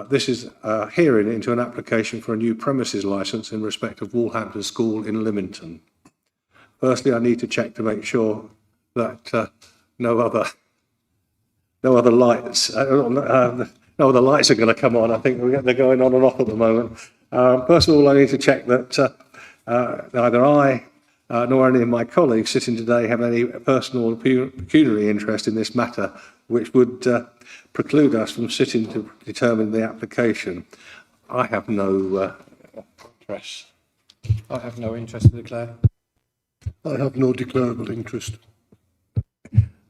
This is a hearing into an application for a new premises licence in respect of Woolhampton School in Lymington. Firstly, I need to check to make sure that no other lights are going to come on. I think they're going on and off at the moment. First of all, I need to check that neither I nor any of my colleagues sitting today have any personal or pecuniary interest in this matter, which would preclude us from sitting to determine the application. I have no interest. I have no interest to declare. I have no declarable interest.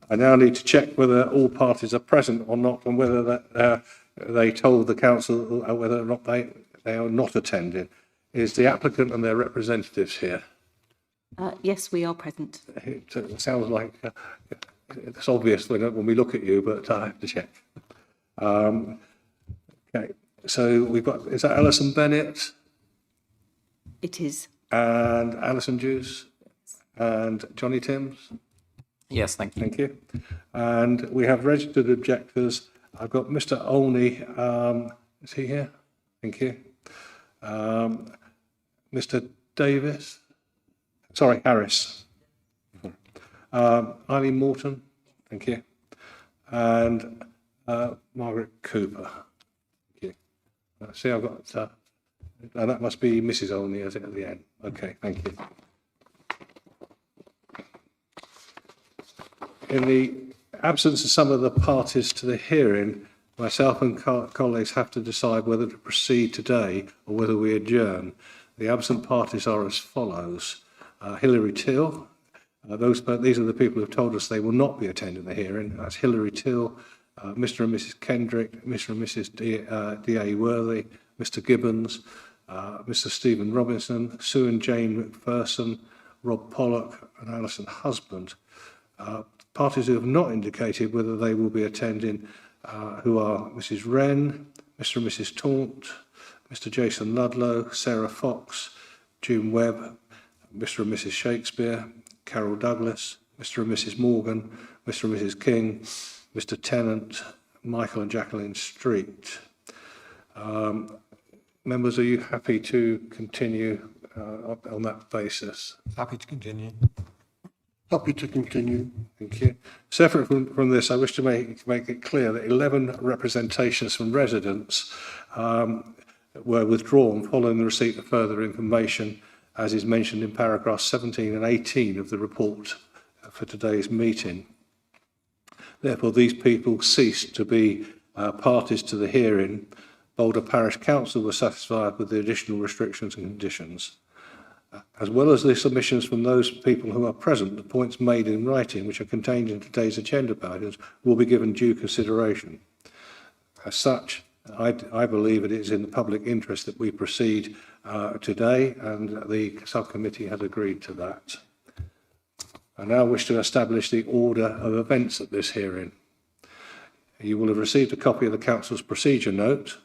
I now need to check whether all parties are present or not, and whether they told the council whether or not they are not attending. Is the applicant and their representatives here? Yes, we are present. It sounds like it's obvious when we look at you, but I have to check. Okay, so we've got, is that Alison Bennett? It is. And Alison Juice? And Johnny Timms? Yes, thank you. Thank you. And we have registered objectors. I've got Mr. Olney. Is he here? Thank you. Mr. Davis. Sorry, Harris. Eileen Morton. Thank you. And Margaret Cooper. Thank you. See, I've got, and that must be Mrs. Olney, is it, at the end? Okay, thank you. In the absence of some of the parties to the hearing, myself and colleagues have to decide whether to proceed today or whether we adjourn. The absent parties are as follows. Hilary Till. These are the people who have told us they will not be attending the hearing. That's Hilary Till, Mr. and Mrs. Kendrick, Mr. and Mrs. D.A. Worthy, Mr. Gibbons, Mr. Stephen Robinson, Sue and Jane McPherson, Rob Pollock and Alison Husband. Parties who have not indicated whether they will be attending, who are Mrs. Wren, Mr. and Mrs. Taunt, Mr. Jason Ludlow, Sarah Fox, June Webb, Mr. and Mrs. Shakespeare, Carol Douglas, Mr. and Mrs. Morgan, Mr. and Mrs. King, Mr. Tennant, Michael and Jacqueline Street. Members, are you happy to continue on that basis? Happy to continue. Happy to continue. Thank you. Separate from this, I wish to make it clear that 11 representations from residents were withdrawn following the receipt of further information, as is mentioned in paragraphs 17 and 18 of the report for today's meeting. Therefore, these people ceased to be parties to the hearing. Boulder Parish Council were satisfied with the additional restrictions and conditions. As well as the submissions from those people who are present, the points made in writing, which are contained in today's agenda items, will be given due consideration. As such, I believe it is in the public interest that we proceed today, and the subcommittee has agreed to that. I now wish to establish the order of events at this hearing. You will have received a copy of the Council's procedure note.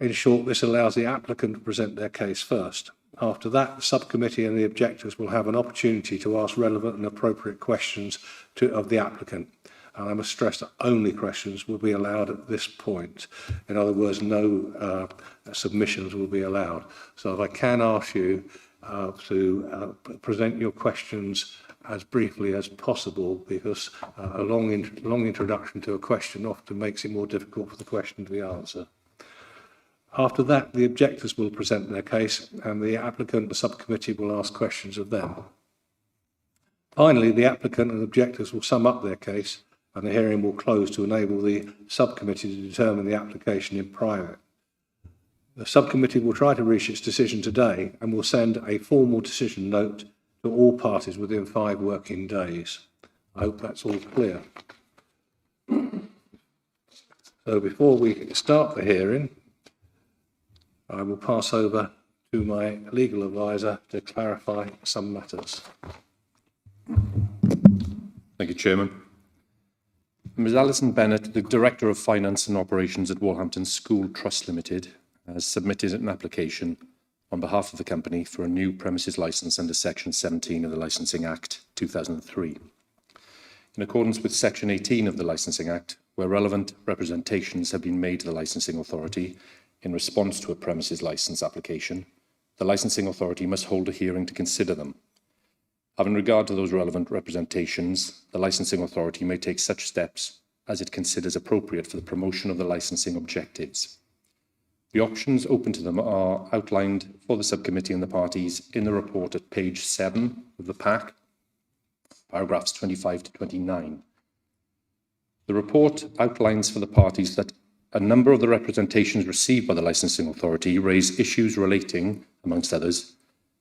In short, this allows the applicant to present their case first. After that, the subcommittee and the objectors will have an opportunity to ask relevant and appropriate questions of the applicant. And I must stress that only questions will be allowed at this point. In other words, no submissions will be allowed. So if I can ask you to present your questions as briefly as possible, because a long introduction to a question often makes it more difficult for the question to be answered. After that, the objectors will present their case, and the applicant and the subcommittee will ask questions of them. Finally, the applicant and objectors will sum up their case, and the hearing will close to enable the subcommittee to determine the application in private. The subcommittee will try to reach its decision today and will send a formal decision note to all parties within 5 working days. I hope that's all clear. So before we start the hearing, I will pass over to my legal advisor to clarify some matters. Thank you, Chairman. Ms Alison Bennett, the Director of Finance and Operations at Woolhampton School Trust Limited, has submitted an application on behalf of the company for a new premises licence under Section 17 of the Licensing Act 2003. In accordance with Section 18 of the Licensing Act, where relevant representations have been made to the licensing authority in response to a premises licence application, the licensing authority must hold a hearing to consider them. Having regard to those relevant representations, the licensing authority may take such steps as it considers appropriate for the promotion of the licensing objectives. The options open to them are outlined for the subcommittee and the parties in the report at page 7 of the pack, paragraphs 25 to 29. The report outlines for the parties that a number of the representations received by the licensing authority raise issues relating, amongst others,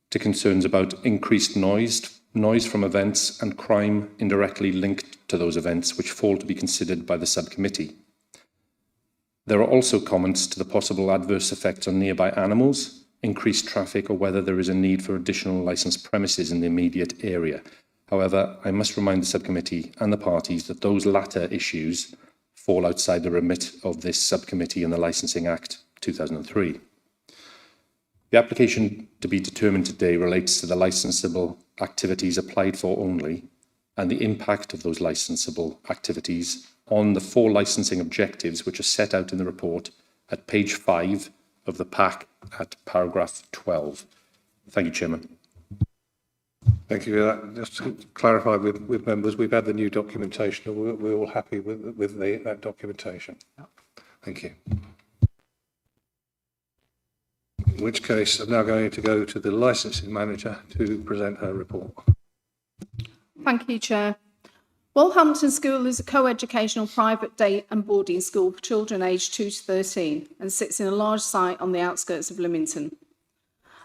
to concerns about increased noise from events and crime indirectly linked to those events, which fall to be considered by the subcommittee. There are also comments to the possible adverse effects on nearby animals, increased traffic, or whether there is a need for additional licensed premises in the immediate area. However, I must remind the subcommittee and the parties that those latter issues fall outside the remit of this subcommittee and the Licensing Act 2003. The application to be determined today relates to the licensable activities applied for only and the impact of those licensable activities on the 4 licensing objectives which are set out in the report at page 5 of the pack at paragraph 12. Thank you, Chairman. Thank you for that. Just to clarify with members, we've had the new documentation. We're all happy with that documentation. Thank you. In which case, I'm now going to go to the licensing manager to present her report. Thank you, Chair. Walhampton School is a co-educational private day and boarding school for children aged 2 to 13 and sits in a large site on the outskirts of Lymington.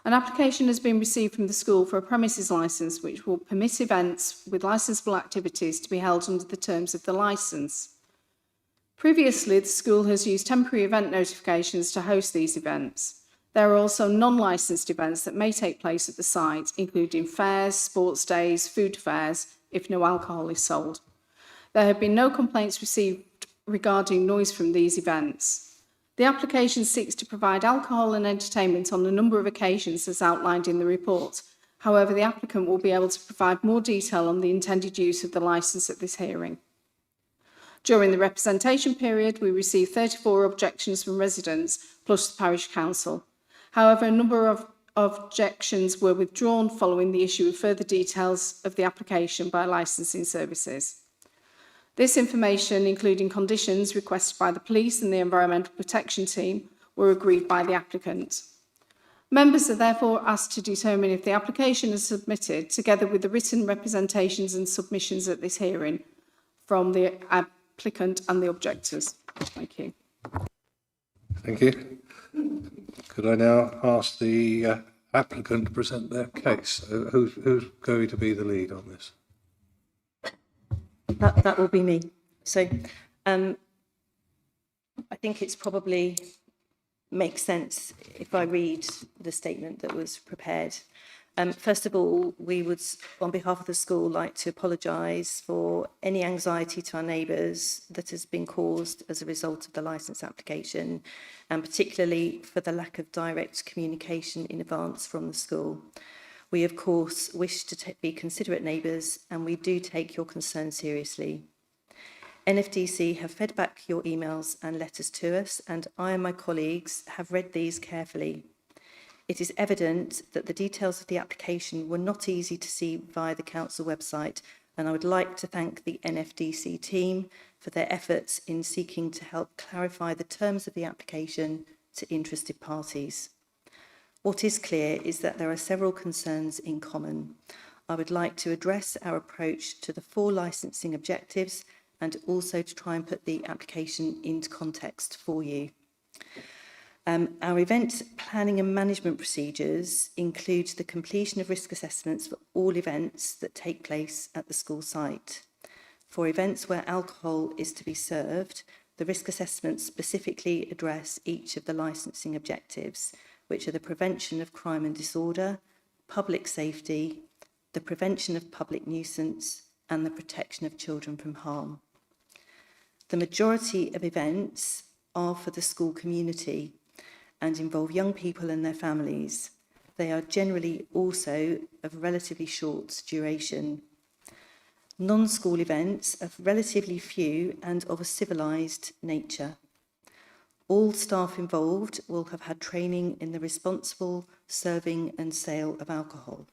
An application has been received from the school for a premises licence which will permit events with licensable activities to be held under the terms of the licence. Previously, the school has used temporary event notifications to host these events. There are also non-licensed events that may take place at the site, including fairs, sports days, food fairs, if no alcohol is sold. There have been no complaints received regarding noise from these events. The application seeks to provide alcohol and entertainment on a number of occasions as outlined in the report. However, the applicant will be able to provide more detail on the intended use of the licence at this hearing. During the representation period, we received 34 objections from residents plus the parish council. However, a number of objections were withdrawn following the issue of further details of the application by licensing services. This information, including conditions requested by the police and the Environmental Protection Team, were agreed by the applicant. Members are therefore asked to determine if the application is submitted, together with the written representations and submissions at this hearing from the applicant and the objectors. Thank you. Thank you. Could I now ask the applicant to present their case? Who's going to be the lead on this? That will be me. So I think it's probably makes sense if I read the statement that was prepared. First of all, we would, on behalf of the school, like to apologise for any anxiety to our neighbours that has been caused as a result of the licence application, and particularly for the lack of direct communication in advance from the school. We, of course, wish to be considerate neighbours, and we do take your concerns seriously. NFDC have fed back your emails and letters to us, and I and my colleagues have read these carefully. It is evident that the details of the application were not easy to see via the council website, and I would like to thank the NFDC team for their efforts in seeking to help clarify the terms of the application to interested parties. What is clear is that there are several concerns in common. I would like to address our approach to the 4 licensing objectives and also to try and put the application into context for you. Our event planning and management procedures include the completion of risk assessments for all events that take place at the school site. For events where alcohol is to be served, the risk assessments specifically address each of the licensing objectives, which are the prevention of crime and disorder, public safety, the prevention of public nuisance, and the protection of children from harm. The majority of events are for the school community and involve young people and their families. They are generally also of relatively short duration. Non-school events of relatively few and of a civilised nature. All staff involved will have had training in the responsible serving and sale of alcohol.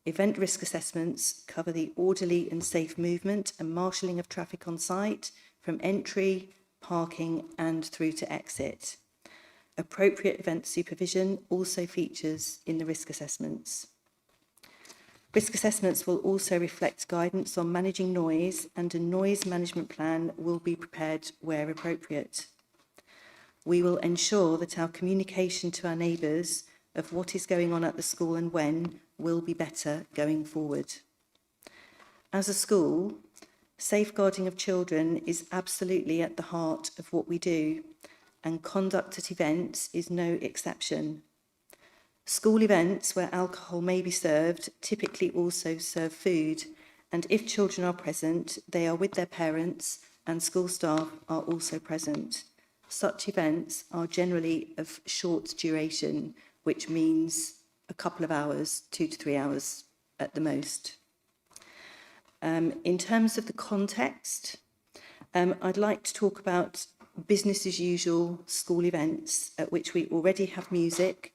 Event risk assessments cover the orderly and safe movement and marshalling of traffic on site from entry, parking and through to exit. Appropriate event supervision also features in the risk assessments. Risk assessments will also reflect guidance on managing noise, and a noise management plan will be prepared where appropriate. We will ensure that our communication to our neighbours of what is going on at the school and when will be better going forward. As a school, safeguarding of children is absolutely at the heart of what we do, and conduct at events is no exception. School events where alcohol may be served typically also serve food, and if children are present, they are with their parents and school staff are also present. Such events are generally of short duration, which means a couple of hours, 2 to 3 hours at the most. In terms of the context, I'd like to talk about business as usual school events at which we already have music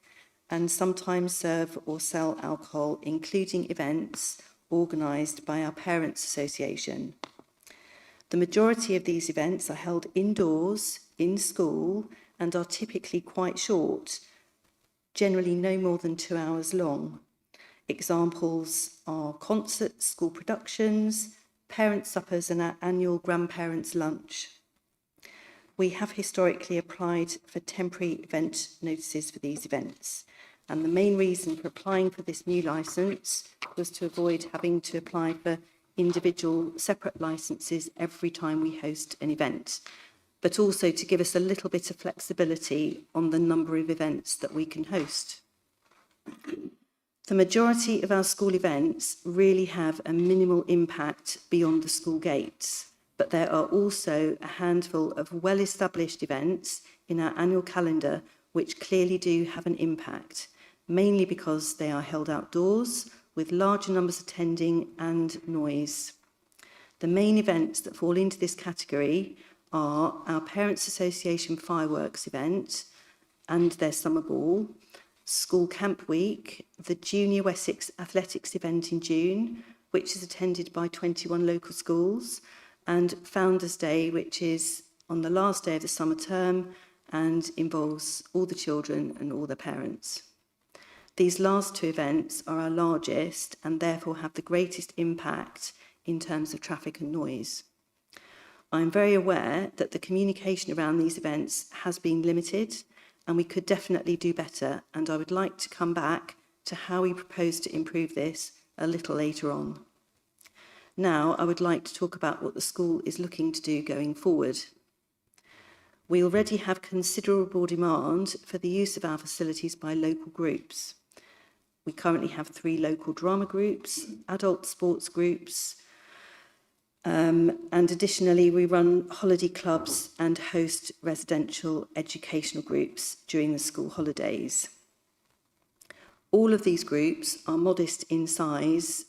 and sometimes serve or sell alcohol, including events organised by our Parents Association. The majority of these events are held indoors, in school, and are typically quite short, generally no more than 2 hours long. Examples are concerts, school productions, parent suppers and our annual grandparents' lunch. We have historically applied for temporary event notices for these events, and the main reason for applying for this new licence was to avoid having to apply for individual separate licences every time we host an event, but also to give us a little bit of flexibility on the number of events that we can host. The majority of our school events really have a minimal impact beyond the school gates, but there are also a handful of well-established events in our annual calendar which clearly do have an impact, mainly because they are held outdoors with larger numbers attending and noise. The main events that fall into this category are our Parents Association fireworks event and their summer ball, School Camp Week, the Junior Wessex Athletics event in June, which is attended by 21 local schools, and Founders Day, which is on the last day of the summer term and involves all the children and all their parents. These last two events are our largest and therefore have the greatest impact in terms of traffic and noise. I'm very aware that the communication around these events has been limited and we could definitely do better, and I would like to come back to how we propose to improve this a little later on. Now, I would like to talk about what the school is looking to do going forward. We already have considerable demand for the use of our facilities by local groups. We currently have 3 local drama groups, adult sports groups, and additionally we run holiday clubs and host residential educational groups during the school holidays. All of these groups are modest in size,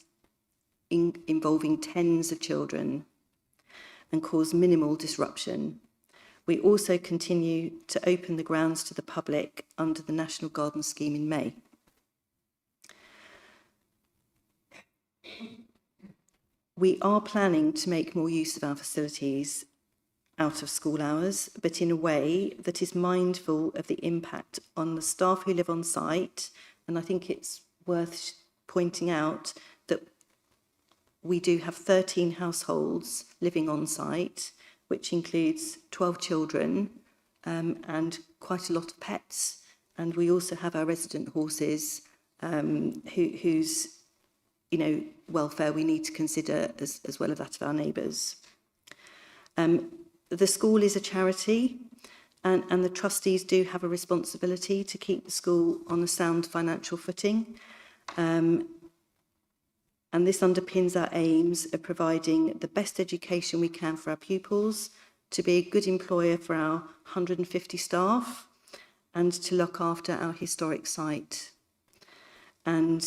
involving tens of children, and cause minimal disruption. We also continue to open the grounds to the public under the National Garden Scheme in May. We are planning to make more use of our facilities out of school hours, but in a way that is mindful of the impact on the staff who live on site. And I think it's worth pointing out that we do have 13 households living on site, which includes 12 children and quite a lot of pets. And we also have our resident horses whose welfare we need to consider as well as that of our neighbours. The school is a charity and the trustees do have a responsibility to keep the school on a sound financial footing. And this underpins our aims of providing the best education we can for our pupils, to be a good employer for our 150 staff, and to look after our historic site. And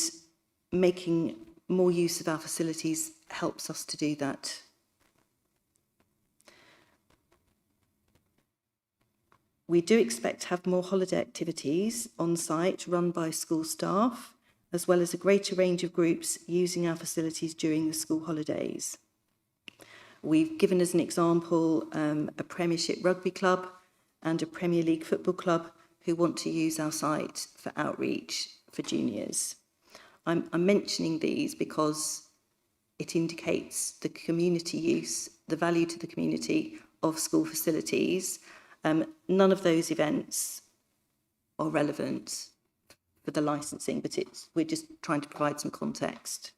making more use of our facilities helps us to do that. We do expect to have more holiday activities on site run by school staff, as well as a greater range of groups using our facilities during the school holidays. We've given as an example a Premiership rugby club and a Premier League football club who want to use our site for outreach for juniors. I'm mentioning these because it indicates the community use, the value to the community of school facilities. None of those events are relevant for the licensing, but we're just trying to provide some context.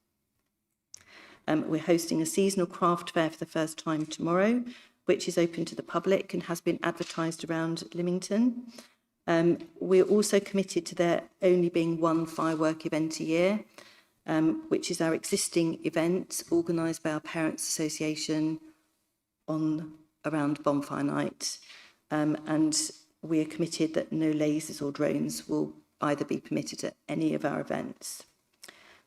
We're hosting a seasonal craft fair for the first time tomorrow, which is open to the public and has been advertised around Lymington. We're also committed to there only being one firework event a year, which is our existing event organised by our Parents Association around Bonfire Night. And we are committed that no lasers or drones will either be permitted at any of our events.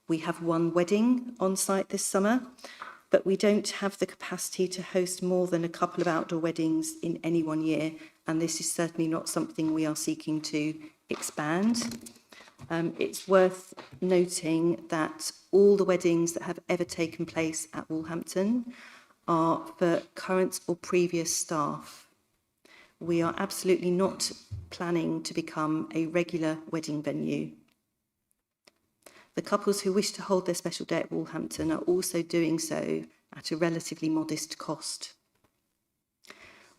We have one wedding on site this summer, but we don't have the capacity to host more than a couple of outdoor weddings in any one year, and this is certainly not something we are seeking to expand. It's worth noting that all the weddings that have ever taken place at Woolhampton are for current or previous staff. We are absolutely not planning to become a regular wedding venue. The couples who wish to hold their special day at Woolhampton are also doing so at a relatively modest cost.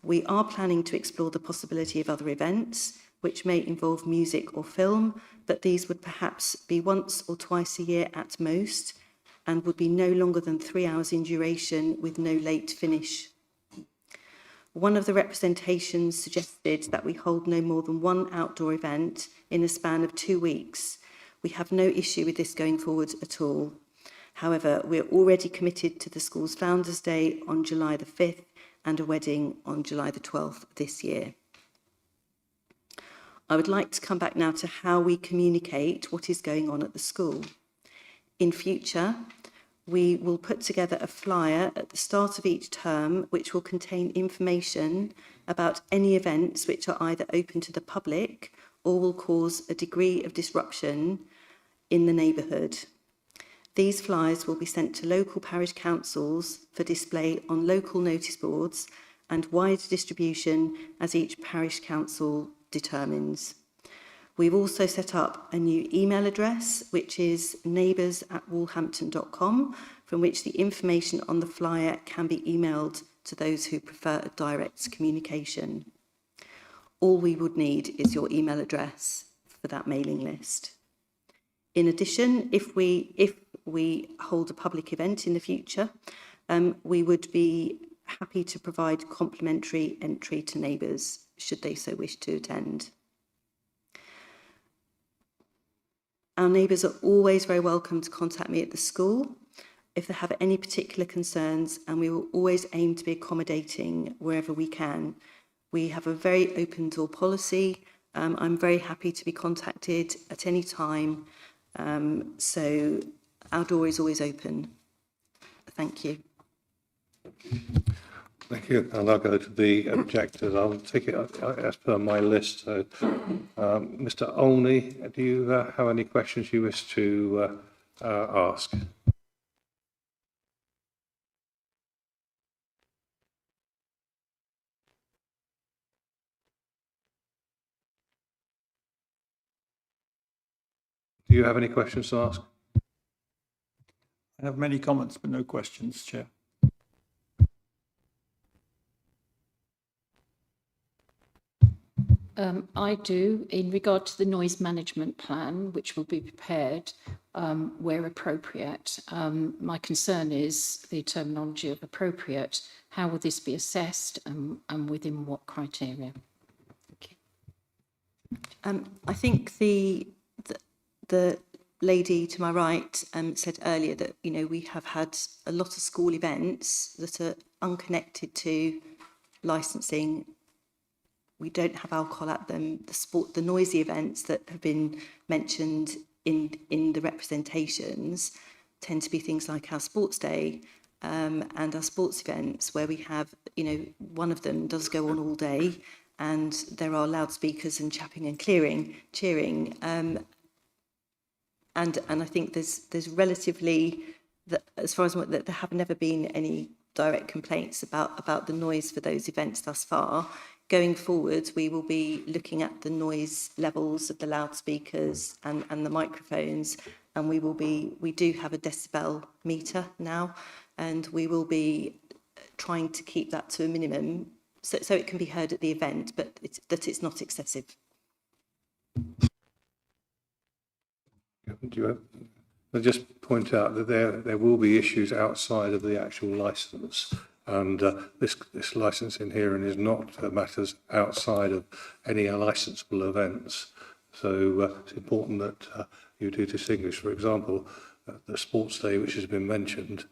We are planning to explore the possibility of other events, which may involve music or film, but these would perhaps be once or twice a year at most, and would be no longer than 3 hours in duration with no late finish. One of the representations suggested that we hold no more than one outdoor event in a span of 2 weeks. We have no issue with this going forward at all. However, we're already committed to the school's Founders' Day on July the 5th and a wedding on July the 12th this year. I would like to come back now to how we communicate what is going on at the school. In future, we will put together a flyer at the start of each term which will contain information about any events which are either open to the public or will cause a degree of disruption in the neighbourhood. These flyers will be sent to local parish councils for display on local notice boards and wider distribution as each parish council determines. We've also set up a new email address, which is neighbours@woolhampton.com, from which the information on the flyer can be emailed to those who prefer a direct communication. All we would need is your email address for that mailing list. In addition, if we hold a public event in the future, we would be happy to provide complimentary entry to neighbours should they so wish to attend. Our neighbours are always very welcome to contact me at the school if they have any particular concerns, and we will always aim to be accommodating wherever we can. We have a very open door policy. I'm very happy to be contacted at any time. So our door is always open. Thank you. Thank you. And I'll go to the objectors. I'll take it as per my list. So, Mr. Olney, do you have any questions you wish to ask? Do you have any questions to ask? I have many comments, but no questions, Chair. I do, in regard to the noise management plan, which will be prepared where appropriate. My concern is the terminology of appropriate. How will this be assessed and within what criteria? Okay. I think the lady to my right said earlier that, you know, we have had a lot of school events that are unconnected to licensing. We don't have alcohol at them. The noisy events that have been mentioned in the representations tend to be things like our sports day and our sports events, where we have, you know, one of them does go on all day, and there are loudspeakers and chapping and cheering. And I think there's relatively, as far as there have never been any direct complaints about the noise for those events thus far. Going forward, we will be looking at the noise levels of the loudspeakers and the microphones, and we do have a decibel meter now, and we will be trying to keep that to a minimum so it can be heard at the event, but it's not excessive. I'll just point out that there will be issues outside of the actual licence, and this licensing hearing is not matters outside of any licensable events. So it's important that you do distinguish. For example, the sports day, which has been mentioned,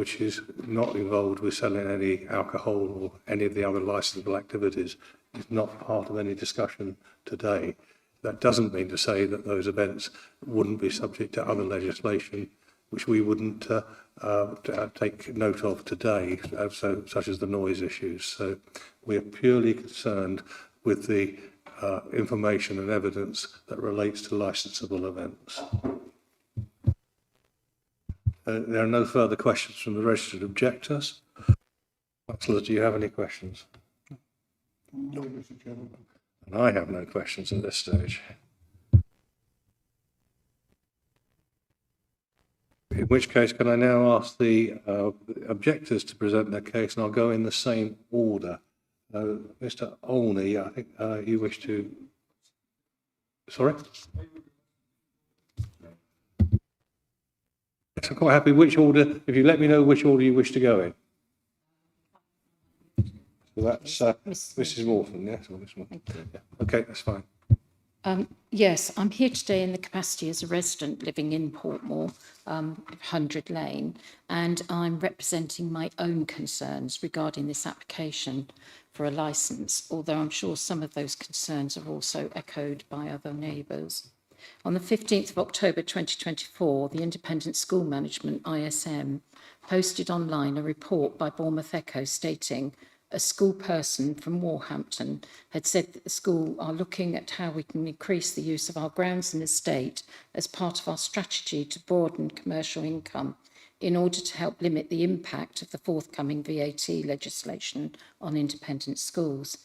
which is not involved with selling any alcohol or any of the other licensable activities, is not part of any discussion today. That doesn't mean to say that those events wouldn't be subject to other legislation, which we wouldn't take note of today, such as the noise issues. So we are purely concerned with the information and evidence that relates to licensable events. There are no further questions from the registered objectors. Councillors, do you have any questions? No, Mr. Chairman. And I have no questions at this stage. In which case, can I now ask the objectors to present their case, and I'll go in the same order. Mr. Olney, I think you wish to... Sorry? Yes, I'm quite happy. Which order, if you let me know which order you wish to go in. So that's Mrs. Wharton, yes? Or Miss Wharton. Yeah. Okay, that's fine. Yes, I'm here today in the capacity as a resident living in Portmore, 100 Lane, and I'm representing my own concerns regarding this application for a licence, although I'm sure some of those concerns are also echoed by other neighbours. On the 15th of October 2024, the Independent School Management, ISM, posted online a report by Bournemouth Echo stating a school person from Warhampton had said that the school are looking at how we can increase the use of our grounds and estate as part of our strategy to broaden commercial income in order to help limit the impact of the forthcoming VAT legislation on independent schools.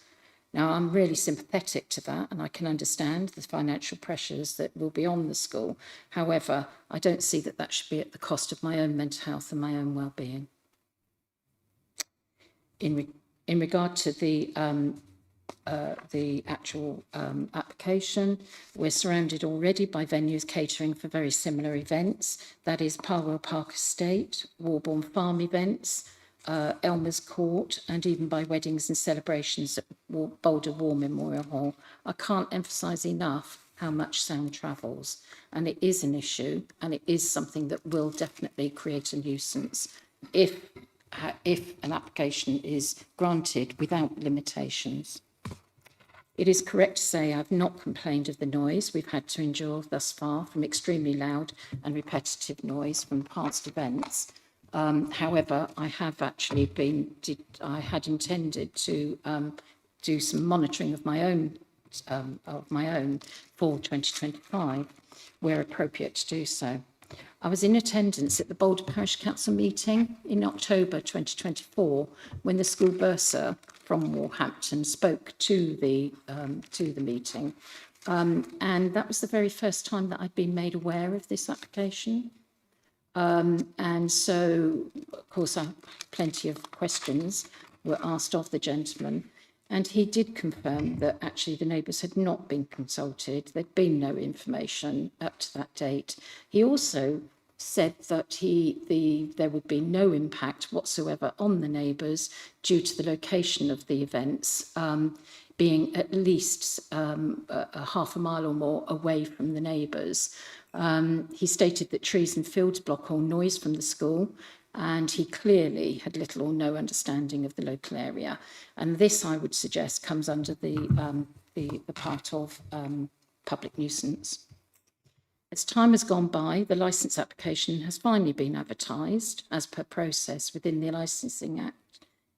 Now, I'm really sympathetic to that, and I can understand the financial pressures that will be on the school. However, I don't see that that should be at the cost of my own mental health and my own well-being. In regard to the actual application, we're surrounded already by venues catering for very similar events. That is Parwell Park Estate, Warborne Farm events, Elmer's Court, and even by weddings and celebrations at Boulder War Memorial Hall. I can't emphasise enough how much sound travels, and it is an issue, and it is something that will definitely create a nuisance if an application is granted without limitations. It is correct to say I've not complained of the noise we've had to endure thus far from extremely loud and repetitive noise from past events. However, I have actually I had intended to do some monitoring of my own for 2025, where appropriate to do so. I was in attendance at the Boulder Parish Council meeting in October 2024 when the school bursar from Warhampton spoke to the meeting, and that was the very first time that I'd been made aware of this application. And so, of course, plenty of questions were asked of the gentleman, and he did confirm that actually the neighbours had not been consulted. There'd been no information up to that date. He also said that there would be no impact whatsoever on the neighbours due to the location of the events being at least a half a mile or more away from the neighbours. He stated that trees and fields block all noise from the school, and he clearly had little or no understanding of the local area. And this, I would suggest, comes under the part of public nuisance. As time has gone by, the licence application has finally been advertised as per process within the Licensing Act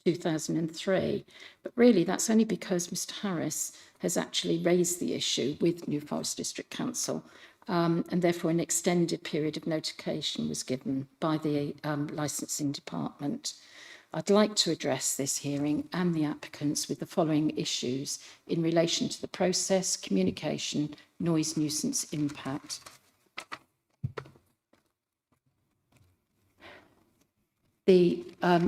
2003. But really, that's only because Mr Harris has actually raised the issue with New Forest District Council, and therefore an extended period of notification was given by the licensing department. I'd like to address this hearing and the applicants with the following issues in relation to the process, communication, noise nuisance impact. The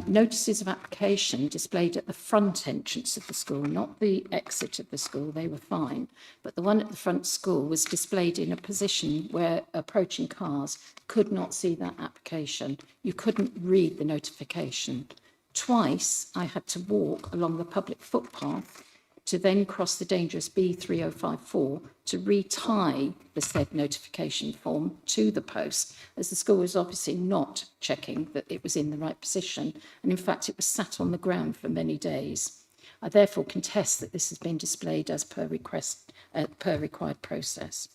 notices of application displayed at the front entrance of the school, not the exit of the school, they were fine, but the one at the front school was displayed in a position where approaching cars could not see that application. You couldn't read the notification. Twice I had to walk along the public footpath to then cross the dangerous B3054 to retie the said notification form to the post, as the school was obviously not checking that it was in the right position, and in fact it was sat on the ground for many days. I therefore contest that this has been displayed as per required process.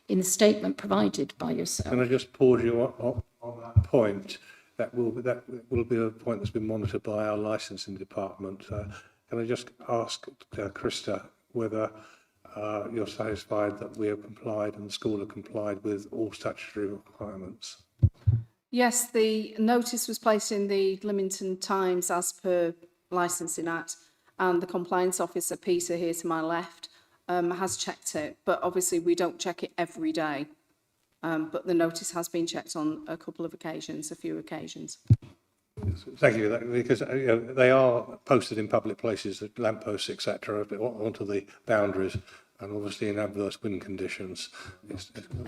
In the statement provided by yourself... Can I just pause you on that point? That will be a point that's been monitored by our licensing department. Can I just ask Krista whether you're satisfied that we have complied and the school have complied with all statutory requirements? Yes, the notice was placed in the Lymington Times as per Licensing Act, and the compliance officer, Peter, here to my left, has checked it, but obviously we don't check it every day. But the notice has been checked on a couple of occasions, a few occasions. Thank you, because they are posted in public places, lampposts, etc., onto the boundaries, and obviously in adverse wind conditions,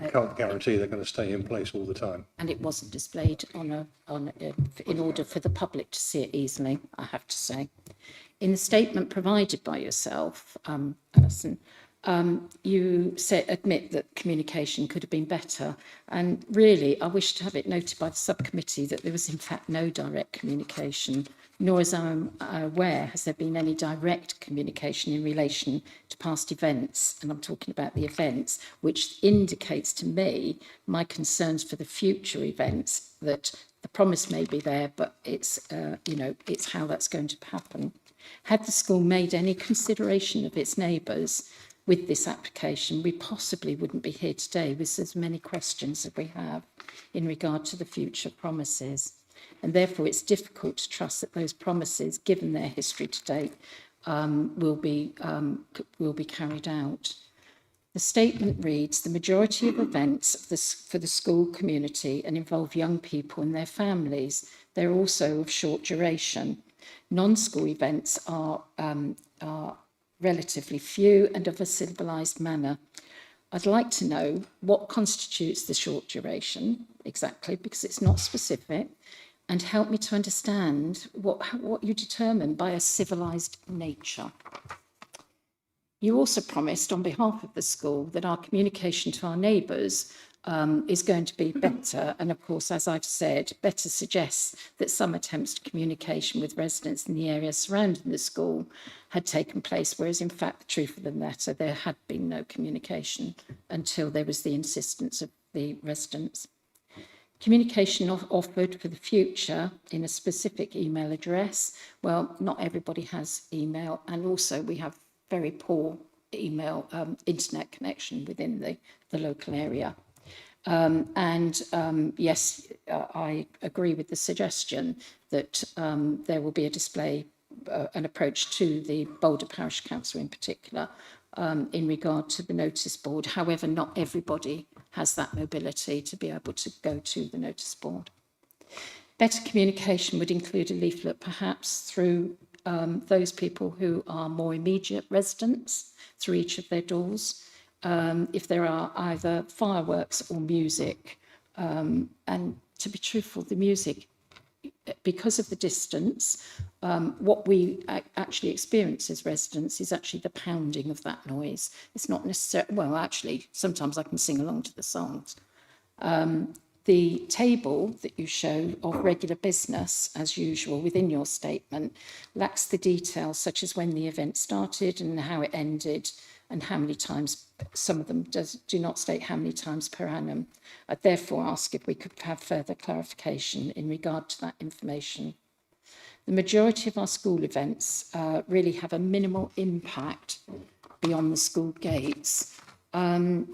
I can't guarantee they're going to stay in place all the time. And it wasn't displayed in order for the public to see it easily, I have to say. In the statement provided by yourself, Alison, you admit that communication could have been better, and really I wish to have it noted by the subcommittee that there was in fact no direct communication, nor as I'm aware has there been any direct communication in relation to past events, and I'm talking about the events, which indicates to me my concerns for the future events, that the promise may be there, but it's it's how that's going to happen. Had the school made any consideration of its neighbours with this application, we possibly wouldn't be here today with as many questions as we have in regard to the future promises. And therefore it's difficult to trust that those promises, given their history to date, will be carried out. The statement reads, the majority of events for the school community and involve young people and their families. They're also of short duration. Non-school events are relatively few and of a civilised manner. I'd like to know what constitutes the short duration exactly, because it's not specific, and help me to understand what you determine by a civilised nature. You also promised on behalf of the school that our communication to our neighbours is going to be better, and of course, as I've said, better suggests that some attempts to communication with residents in the area surrounding the school had taken place, whereas in fact the truth of the matter, there had been no communication until there was the insistence of the residents. Communication offered for the future in a specific email address. Well, not everybody has email, and also we have very poor email internet connection within the local area. Yes, I agree with the suggestion that there will be a display, an approach to the Boulder Parish Council in particular, in regard to the notice board. However, not everybody has that mobility to be able to go to the notice board. Better communication would include a leaflet perhaps through those people who are more immediate residents, through each of their doors. If there are either fireworks or music, and to be truthful, the music, because of the distance, what we actually experience as residents is actually the pounding of that noise. It's not necessarily, well, actually, sometimes I can sing along to the songs. The table that you show of regular business, as usual, within your statement, lacks the details such as when the event started and how it ended, and how many times, some of them do not state how many times per annum. I therefore ask if we could have further clarification in regard to that information. The majority of our school events really have a minimal impact beyond the school gates. And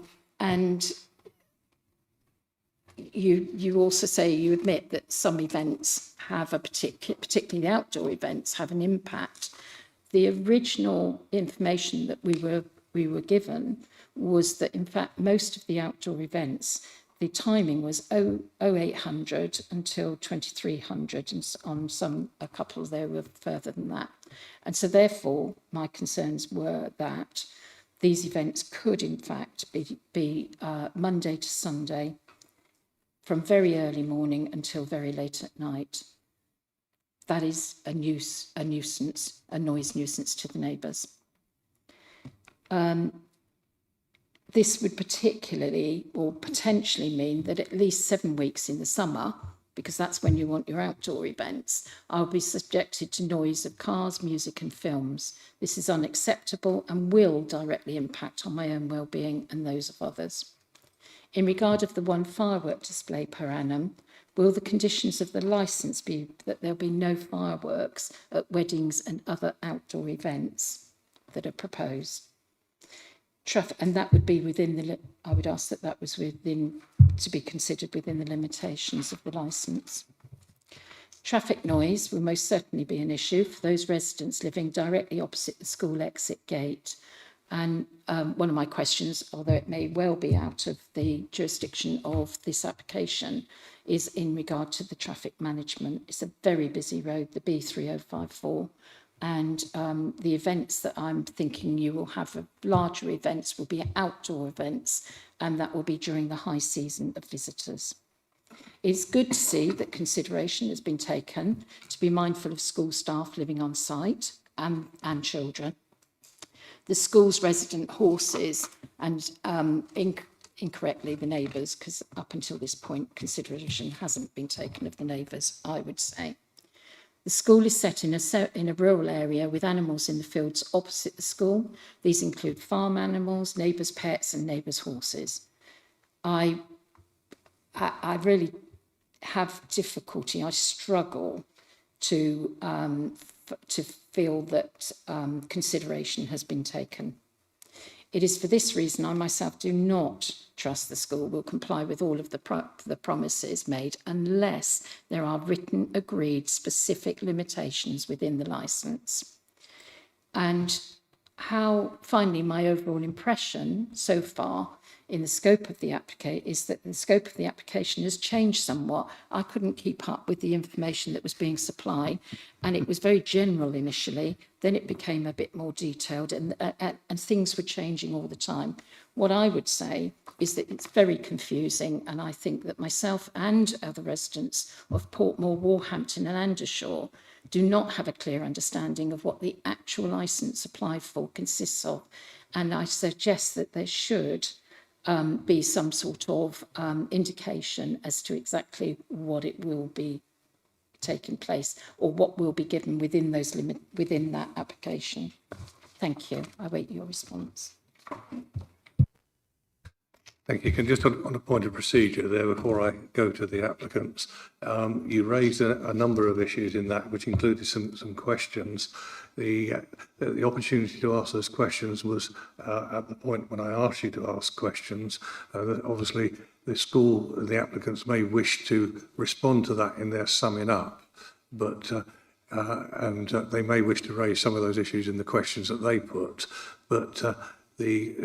you also say you admit that some events have a particularly the outdoor events have an impact. The original information that we were given was that in fact most of the outdoor events, the timing was 0800 until 2300, and on a couple there were further than that. And so therefore my concerns were that these events could in fact be Monday to Sunday, from very early morning until very late at night. That is a nuisance, a noise nuisance to the neighbours. This would particularly or potentially mean that at least 7 weeks in the summer, because that's when you want your outdoor events, I'll be subjected to noise of cars, music and films. This is unacceptable and will directly impact on my own well-being and those of others. In regard of the one firework display per annum, will the conditions of the licence be that there'll be no fireworks at weddings and other outdoor events that are proposed? And that would be within I would ask that was to be considered within the limitations of the licence. Traffic noise will most certainly be an issue for those residents living directly opposite the school exit gate. And one of my questions, although it may well be out of the jurisdiction of this application, is in regard to the traffic management. It's a very busy road, the B3054, and the events that I'm thinking you will have, larger events, will be outdoor events, and that will be during the high season of visitors. It's good to see that consideration has been taken to be mindful of school staff living on site and children. The school's resident horses and incorrectly the neighbours, because up until this point consideration hasn't been taken of the neighbours, I would say. The school is set in a rural area with animals in the fields opposite the school. These include farm animals, neighbours' pets and neighbours' horses. I really have difficulty, I struggle to feel that consideration has been taken. It is for this reason I myself do not trust the school will comply with all of the promises made unless there are written, agreed, specific limitations within the licence. And finally, my overall impression so far in the scope of the application is that the scope of the application has changed somewhat. I couldn't keep up with the information that was being supplied, and it was very general initially. Then it became a bit more detailed, and things were changing all the time. What I would say is that it's very confusing, and I think that myself and other residents of Portmore, Warhampton and Andershaw do not have a clear understanding of what the actual licence applied for consists of. And I suggest that there should be some sort of indication as to exactly what it will be taking place or what will be given within within that application. Thank you. I await your response. Thank you. Just on a point of procedure there, before I go to the applicants, you raised a number of issues in that, which included some questions. The opportunity to ask those questions was at the point when I asked you to ask questions. Obviously, the applicants may wish to respond to that in their summing up, but and they may wish to raise some of those issues in the questions that they put, but the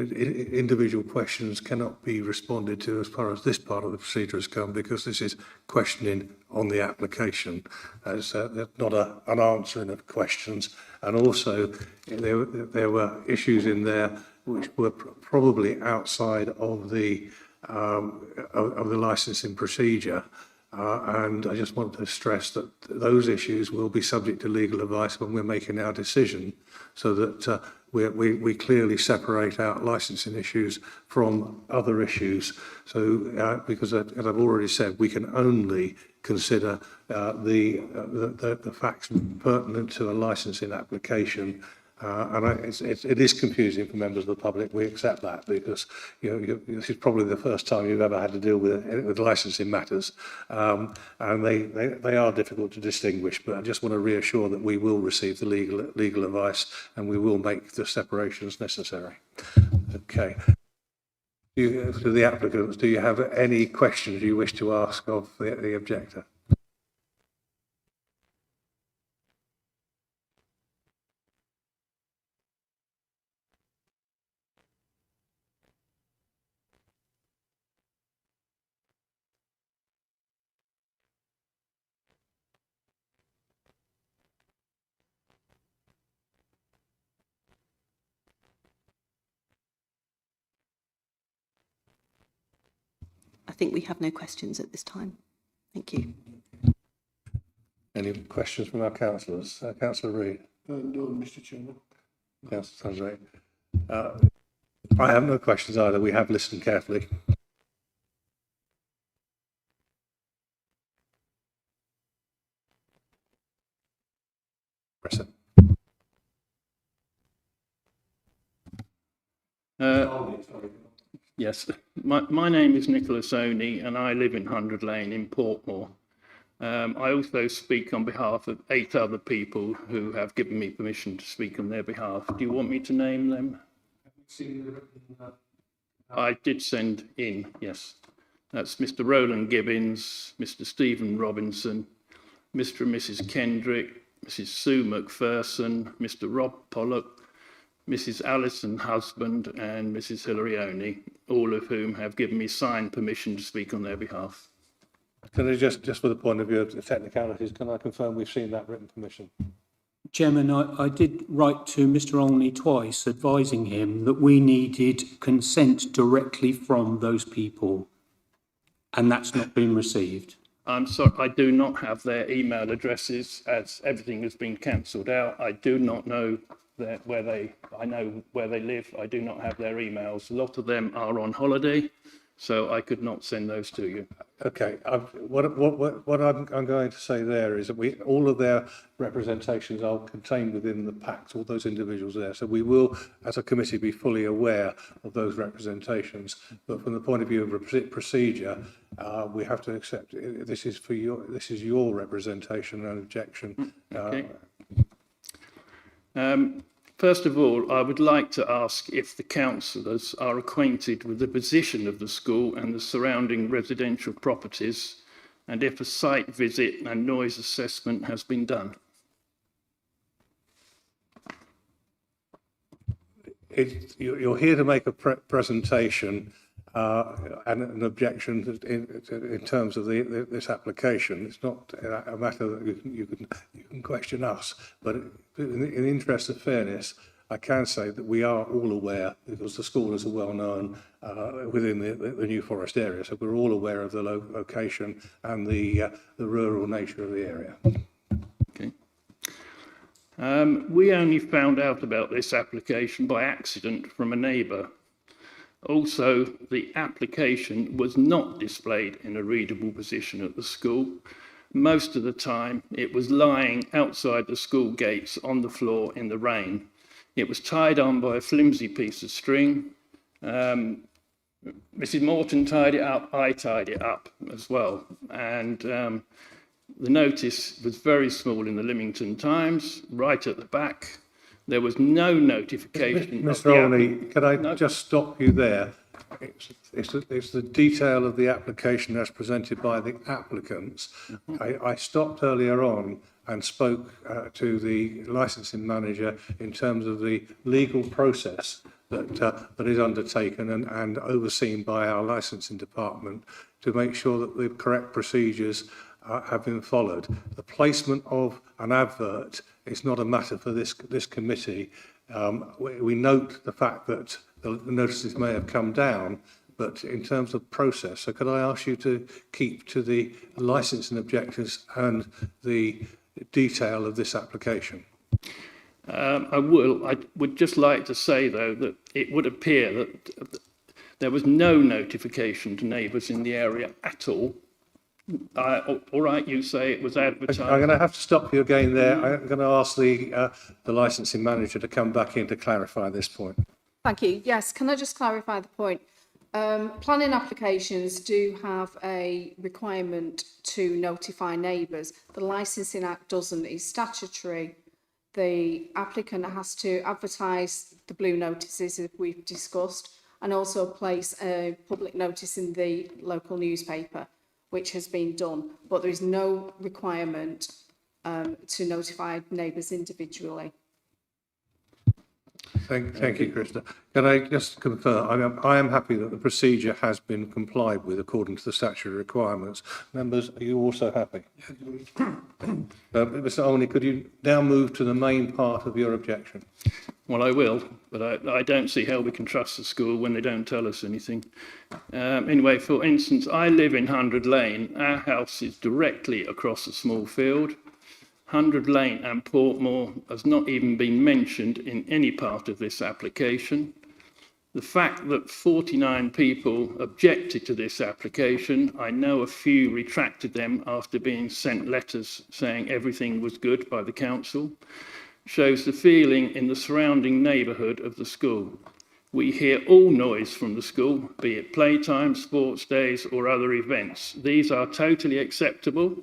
individual questions cannot be responded to as far as this part of the procedure has come, because this is questioning on the application. It's not an answering of questions. And also, there were issues in there which were probably outside of the licensing procedure. And I just want to stress that those issues will be subject to legal advice when we're making our decision, so that we clearly separate out licensing issues from other issues. So, because as I've already said, we can only consider the facts pertinent to a licensing application, It is confusing for members of the public. We accept that because this is probably the first time you've ever had to deal with licensing matters, and they are difficult to distinguish. But I just want to reassure that we will receive the legal advice and we will make the separations necessary. Okay. To the applicants, do you have any questions you wish to ask of the objector? I think we have no questions at this time. Thank you. Any questions from our councillors? Councillor Reid. No, Mr. Chairman. Councillor Sandray. I have no questions either. We have listened carefully. Present. Yes, my name is Nicholas Oney and I live in 100 Lane in Portmore. I also speak on behalf of 8 other people who have given me permission to speak on their behalf. Do you want me to name them? I did send in, yes. That's Mr. Roland Gibbins, Mr. Stephen Robinson, Mr. and Mrs. Kendrick, Mrs. Sue McPherson, Mr. Rob Pollock, Mrs. Alison Husband and Mrs. Hilary Oney, all of whom have given me signed permission to speak on their behalf. Can I just for the point of view of the technicalities, can I confirm we've seen that written permission? Chairman, I did write to Mr. Olney twice advising him that we needed consent directly from those people, and that's not been received. I'm sorry, I do not have their email addresses as everything has been cancelled out. I do not know I know where they live. I do not have their emails. A lot of them are on holiday, so I could not send those to you. Okay. What I'm going to say there is that all of their representations are contained within the packs, all those individuals there. So we will, as a committee, be fully aware of those representations. But from the point of view of procedure, we have to accept this is your representation and objection. Okay. First of all, I would like to ask if the councillors are acquainted with the position of the school and the surrounding residential properties, and if a site visit and noise assessment has been done. You're here to make a presentation and an objection in terms of this application. It's not a matter that you can question us, but in the interest of fairness, I can say that we are all aware, because the school is well known within the New Forest area, so we're all aware of the location and the rural nature of the area. Okay. We only found out about this application by accident from a neighbour. Also, the application was not displayed in a readable position at the school. Most of the time, it was lying outside the school gates on the floor in the rain. It was tied on by a flimsy piece of string. Mrs. Morton tied it up, I tied it up as well. And the notice was very small in the Lymington Times, right at the back. There was no notification. Mr. Olney, can I just stop you there? It's the detail of the application as presented by the applicants. I stopped earlier on and spoke to the licensing manager in terms of the legal process that is undertaken and overseen by our licensing department to make sure that the correct procedures have been followed. The placement of an advert is not a matter for this committee. We note the fact that the notices may have come down, but in terms of process, so could I ask you to keep to the licensing objectives and the detail of this application? I will. I would just like to say, though, that it would appear that there was no notification to neighbours in the area at all. All right, you say it was advertised. I'm going to have to stop you again there. I'm going to ask the licensing manager to come back in to clarify this point. Thank you. Yes, can I just clarify the point? Planning applications do have a requirement to notify neighbours. The Licensing Act doesn't. It's statutory. The applicant has to advertise the blue notices, as we've discussed, and also place a public notice in the local newspaper, which has been done. But there is no requirement to notify neighbours individually. Thank you, Krista. Can I just confirm, I am happy that the procedure has been complied with according to the statutory requirements. Members, are you also happy? Mr. Olney, could you now move to the main part of your objection? Well, I will, but I don't see how we can trust the school when they don't tell us anything. Anyway, for instance, I live in 100 Lane. Our house is directly across a small field. 100 Lane and Portmore has not even been mentioned in any part of this application. The fact that 49 people objected to this application, I know a few retracted them after being sent letters saying everything was good by the council, shows the feeling in the surrounding neighbourhood of the school. We hear all noise from the school, be it playtime, sports days or other events. These are totally acceptable.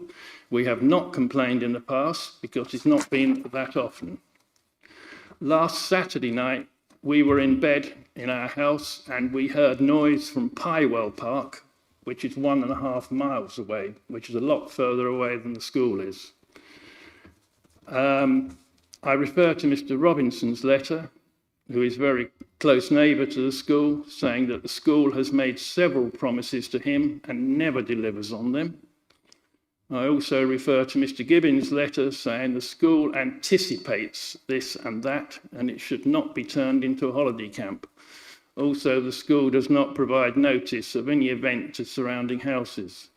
We have not complained in the past because it's not been that often. Last Saturday night, we were in bed in our house and we heard noise from Piewell Park, which is 1.5 miles away, which is a lot further away than the school is. I refer to Mr. Robinson's letter, who is very close neighbour to the school, saying that the school has made several promises to him and never delivers on them. I also refer to Mr. Gibbons' letter saying the school anticipates this and that, and it should not be turned into a holiday camp. Also, the school does not provide notice of any event to surrounding houses.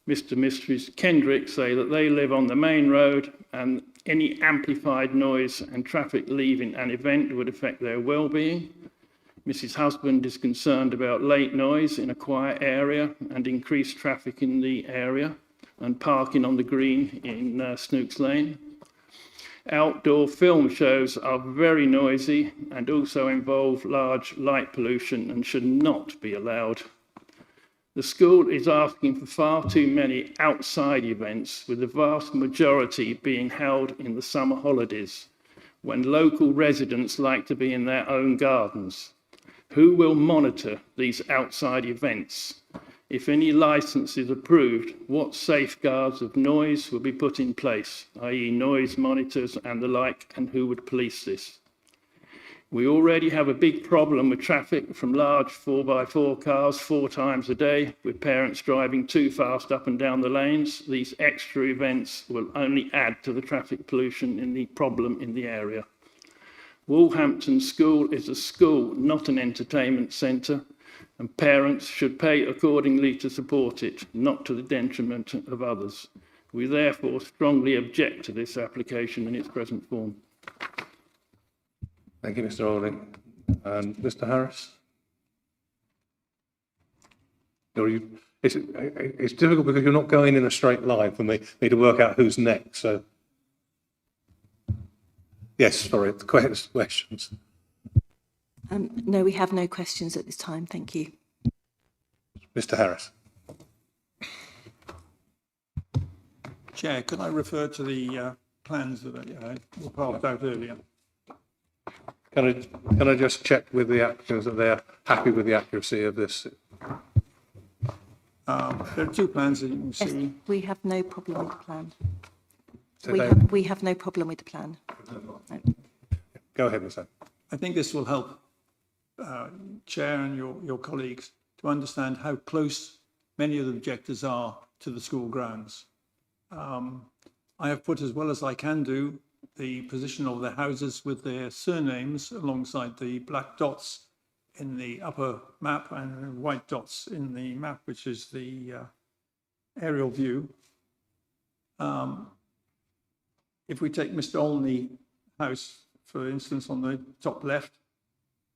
Mr. and Mrs. Kendrick say that they live on the main road and any amplified noise and traffic leaving an event would affect their well-being. Mrs. Husband is concerned about late noise in a quiet area and increased traffic in the area and parking on the green in Snooks Lane. Outdoor film shows are very noisy and also involve large light pollution and should not be allowed. The school is asking for far too many outside events, with the vast majority being held in the summer holidays, when local residents like to be in their own gardens. Who will monitor these outside events? If any licence is approved, what safeguards of noise will be put in place, i.e. noise monitors and the like, and who would police this? We already have a big problem with traffic from large 4x4 cars 4 times a day, with parents driving too fast up and down the lanes. These extra events will only add to the traffic pollution in the problem in the area. Woolhampton School is a school, not an entertainment centre, and parents should pay accordingly to support it, not to the detriment of others. We therefore strongly object to this application in its present form. Thank you, Mr. Olney. And Mr. Harris? It's difficult because you're not going in a straight line for me to work out who's next. So, yes, sorry, questions. No, we have no questions at this time. Thank you. Mr. Harris. Chair, could I refer to the plans that were passed out earlier? Can I just check with the applicants that they're happy with the accuracy of this? There are 2 plans that you can Yes, see. we have no problem with the plan. So We have no problem with the plan. No. Go ahead, Mr. I think this will help Chair and your colleagues to understand how close many of the objectors are to the school grounds. I have put, as well as I can do, the position of the houses with their surnames alongside the black dots in the upper map and white dots in the map, which is the aerial view. If we take Mr. Olney House, for instance, on the top left,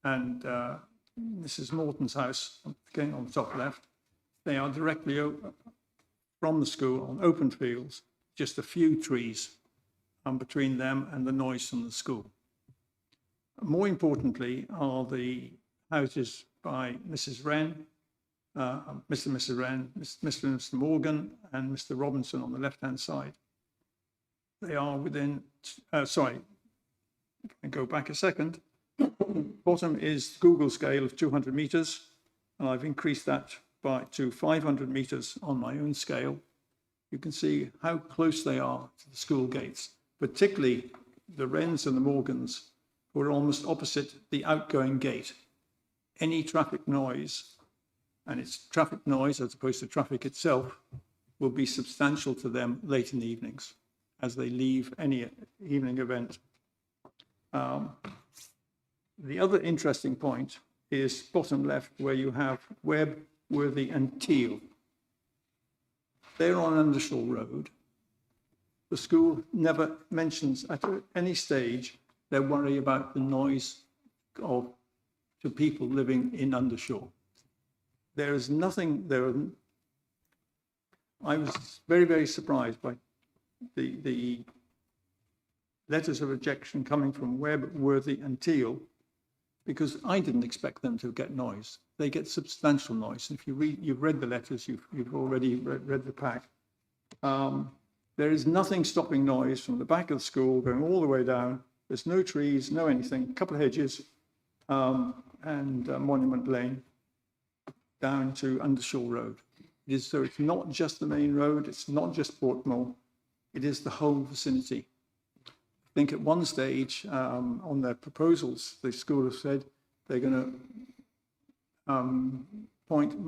and Mrs. Morton's house, again on the top left, they are directly from the school on open fields, just a few trees between them and the noise from the school. More importantly are the houses by Mrs. Wren, Mr. and Mrs. Wren, Mr. and Mr. Morgan, and Mr. Robinson on the left-hand side. They are within, sorry, I go back a second. Bottom is Google scale of 200 metres, and I've increased that to 500 metres on my own scale. You can see how close they are to the school gates, particularly the Wrens and the Morgans, who are almost opposite the outgoing gate. Any traffic noise, and it's traffic noise as opposed to traffic itself, will be substantial to them late in the evenings as they leave any evening event. The other interesting point is bottom left, where you have Webb, Worthy and Teal. They're on Undershall Road. The school never mentions at any stage their worry about the noise to people living in Undershall. There is nothing there. I was very, very surprised by the letters of rejection coming from Webb, Worthy and Teal, because I didn't expect them to get noise. They get substantial noise. If you've read the letters, you've already read the pack. There is nothing stopping noise from the back of the school going all the way down. There's no trees, no anything, a couple of hedges, and Monument Lane down to Undershall Road. So it's not just the main road, it's not just Portmore, it is the whole vicinity. I think at one stage on their proposals, the school has said they're going to point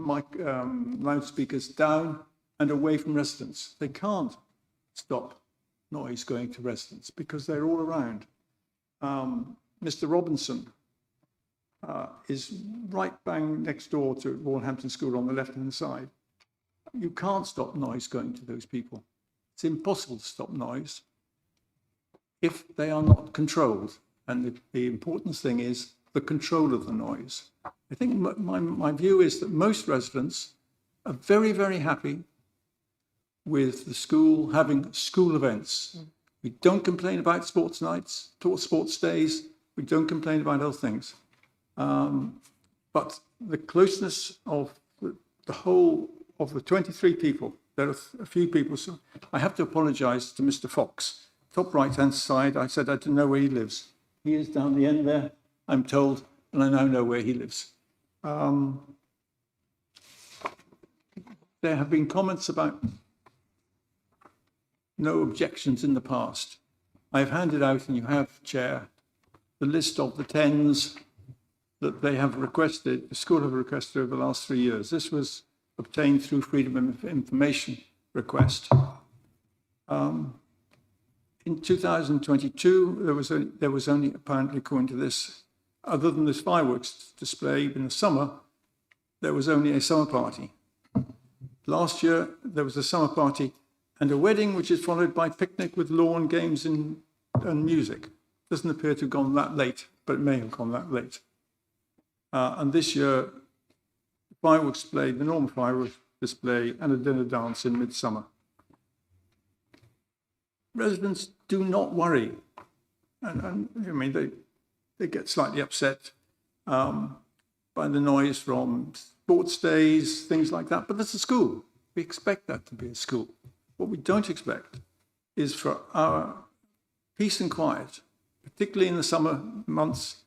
loudspeakers down and away from residents. They can't stop noise going to residents because they're all around. Mr. Robinson is right bang next door to Walhampton School on the left-hand side. You can't stop noise going to those people. It's impossible to stop noise if they are not controlled. And the important thing is the control of the noise. I think my view is that most residents are very, very happy with the school having school events. We don't complain about sports nights, sports days. We don't complain about other things. But the closeness of the whole of the 23 people, there are a few people. So I have to apologise to Mr. Fox. Top right-hand side, I said I didn't know where he lives. He is down the end there, I'm told, and I now know where he lives. There have been comments about no objections in the past. I have handed out, and you have, Chair, the list of the 10s that they have requested, the school have requested over the last 3 years. This was obtained through Freedom of Information request. In 2022, there was only, apparently according to this, other than this fireworks display in the summer, there was only a summer party. Last year, there was a summer party and a wedding, which is followed by picnic with lawn games and music. Doesn't appear to have gone that late, but it may have gone that late. And this year, fireworks display, the normal fireworks display, and a dinner dance in midsummer. Residents do not worry, and I mean they get slightly upset by the noise from sports days, things like that. But that's a school. We expect that to be a school. What we don't expect is for our peace and quiet, particularly in the summer months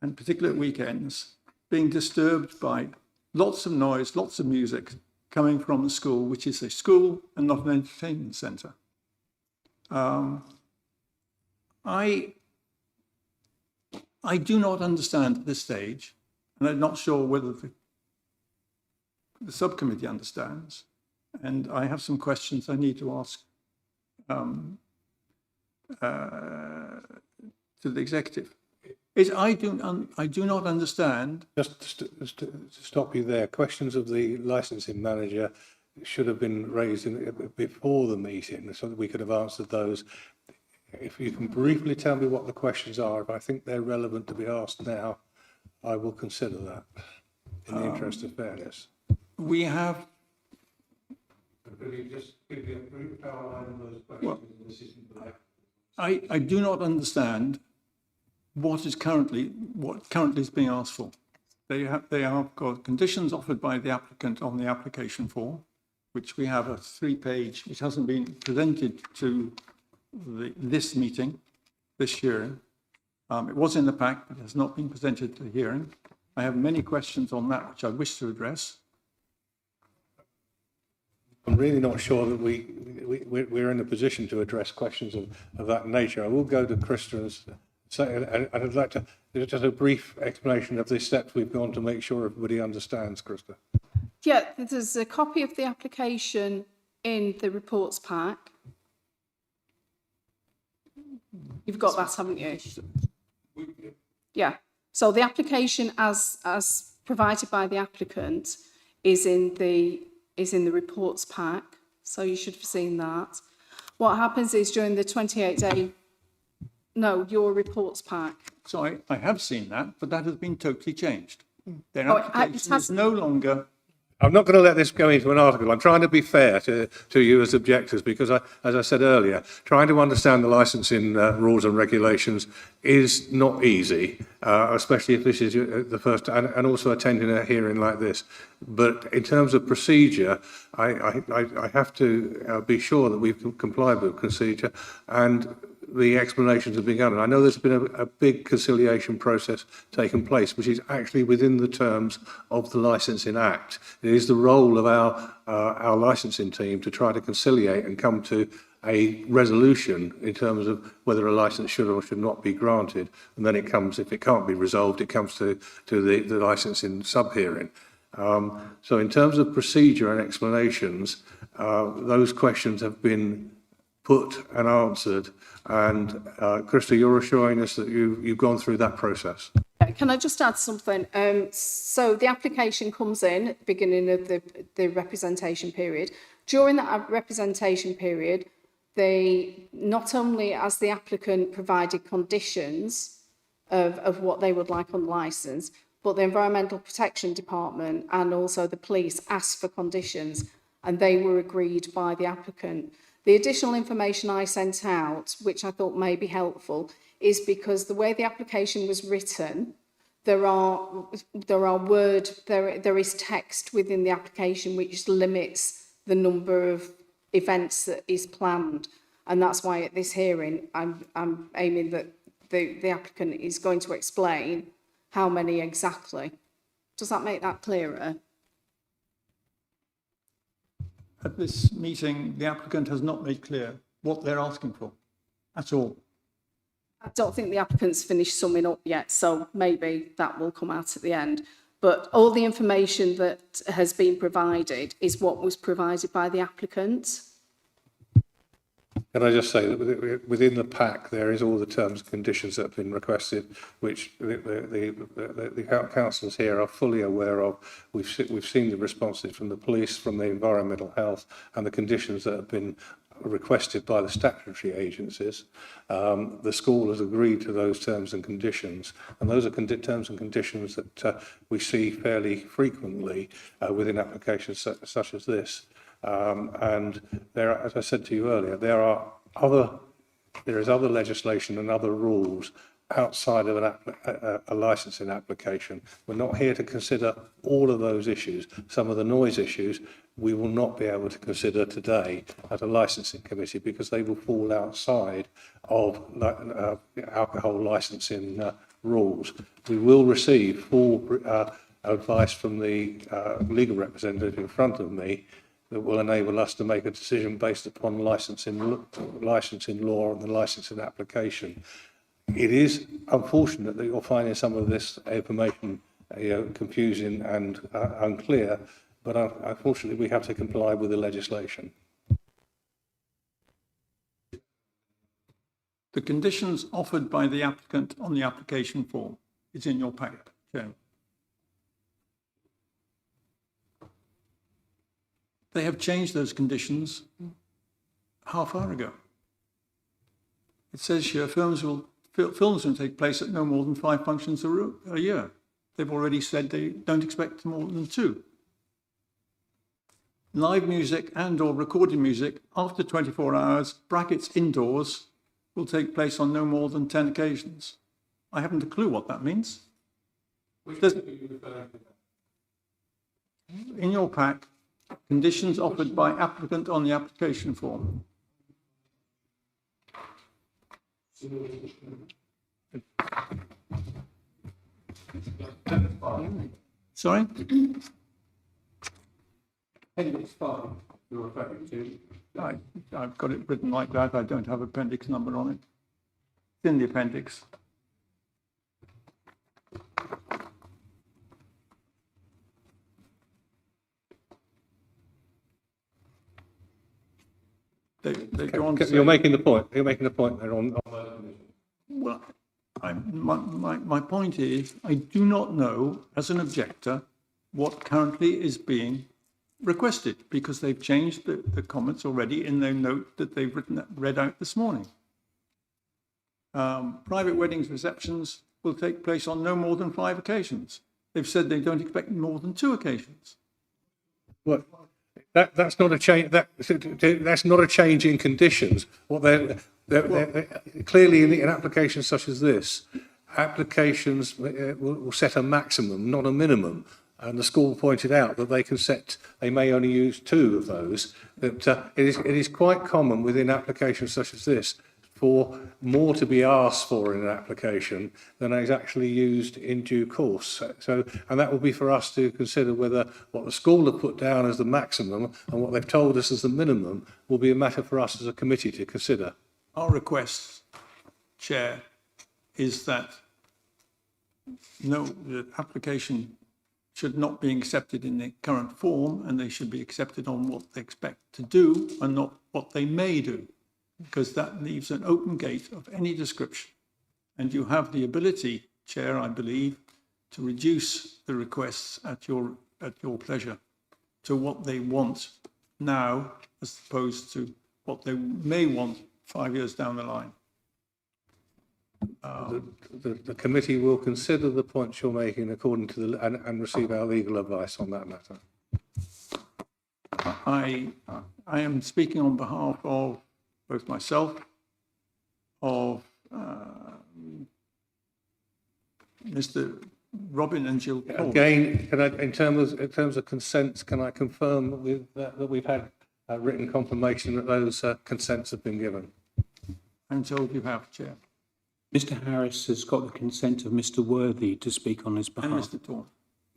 and particularly at weekends, being disturbed by lots of noise, lots of music coming from the school, which is a school and not an entertainment centre. I do not understand at this stage, and I'm not sure whether the subcommittee understands, and I have some questions I need to ask to the executive. I do not understand. Just to stop you there, questions of the licensing manager should have been raised before the meeting so that we could have answered those. If you can briefly tell me what the questions are, if I think they're relevant to be asked now, I will consider that in the interest of fairness. We have Could you just give me a brief outline of those questions and decisions for that? I do not understand what currently is being asked for. They have got conditions offered by the applicant on the application form, which we have a 3-page, which hasn't been presented to this meeting, this hearing. It was in the pack, but has not been presented to the hearing. I have many questions on that which I wish to address. I'm really not sure that we're in a position to address questions of that nature. I will go to Krista and say, and I'd like to just a brief explanation of the steps we've gone to make sure everybody understands, Krista. Yeah, there's a copy of the application in the reports pack. You've got that, haven't you? Yeah. So the application as provided by the applicant is in the reports pack. So you should have seen that. What happens is during the 28-day, no, your reports pack. So I have seen that, but that has been totally changed. Their Oh, application is no longer. I'm not going to let this go into an article. I'm trying to be fair to you as objectors because, as I said earlier, trying to understand the licensing rules and regulations is not easy, especially if this is the first, and also attending a hearing like this. But in terms of procedure, I have to be sure that we've complied with procedure and the explanations have begun. And I know there's been a big conciliation process taking place, which is actually within the terms of the Licensing Act. It is the role of our licensing team to try to conciliate and come to a resolution in terms of whether a licence should or should not be granted. And then it comes, if it can't be resolved, it comes to the licensing sub-hearing. So in terms of procedure and explanations, those questions have been put and answered. And Krista, you're assuring us that you've gone through that process. Can I just add something? So the application comes in at the beginning of the representation period. During that representation period, they not only as the applicant provided conditions of what they would like on licence, but the Environmental Protection Department and also the police asked for conditions and they were agreed by the applicant. The additional information I sent out, which I thought may be helpful, is because the way the application was written, there is text within the application which limits the number of events that is planned, and that's why at this hearing I'm aiming that the applicant is going to explain how many exactly. Does that make that clearer? At this meeting, the applicant has not made clear what they're asking for at all. I don't think the applicant's finished summing up yet, so maybe that will come out at the end. But all the information that has been provided is what was provided by the applicant. Can I just say that within the pack there is all the terms and conditions that have been requested, which the councillors here are fully aware of. We've seen the responses from the police, from the environmental health, and the conditions that have been requested by the statutory agencies. The school has agreed to those terms and conditions, and those are terms and conditions that we see fairly frequently within applications such as this. And there, as I said to you earlier, there is other legislation and other rules outside of a licensing application. We're not here to consider all of those issues. Some of the noise issues we will not be able to consider today at a licensing committee because they will fall outside of alcohol licensing rules. We will receive full advice from the legal representative in front of me that will enable us to make a decision based upon licensing law and the licensing application. It is unfortunate that you're finding some of this information confusing and unclear, but unfortunately we have to comply with the legislation. The conditions offered by the applicant on the application form is in your packet, Chairman. They have changed those conditions half hour ago. It says here films will take place at no more than 5 functions a year. They've already said they don't expect more than 2. live music and or recorded music after 24 hours, brackets indoors, will take place on no more than 10 occasions. I haven't a clue what that means. In your pack, conditions offered by applicant on the application form. Sorry? Appendix 5, you're referring to. I've got it written like that. I don't have appendix number on it. It's in the appendix. They go on to say, You're making the point. You're making the point there on well, my point is, I do not know, as an objector, what currently is being requested, because they've changed the comments already in their note that they've read out this morning. Private weddings, receptions will take place on no more than 5 occasions. They've said they don't expect more than 2 occasions. Well, that's not a change. That's not a change in conditions. What they're clearly in applications such as this, applications will set a maximum, not a minimum. And the school pointed out that they may only use 2 of those. That it is quite common within applications such as this for more to be asked for in an application than is actually used in due course. So, and that will be for us to consider whether what the school have put down as the maximum and what they've told us as the minimum will be a matter for us as a committee to consider. Our request, Chair, is that the application should not be accepted in the current form, and they should be accepted on what they expect to do and not what they may do, because that leaves an open gate of any description. And you have the ability, Chair, I believe, to reduce the requests at your pleasure to what they want now, as opposed to what they may want 5 years down the line. The committee will consider the points you're making according to and receive our legal advice on that matter. I am speaking on behalf of both myself, of Mr. Robin and Jill Paul. Again, in terms of consents, can I confirm that we've had written confirmation that those consents have been given? I'm told you have, Chair. Mr. Harris has got the consent of Mr. Worthy to speak on his behalf. And Mr. Taunton.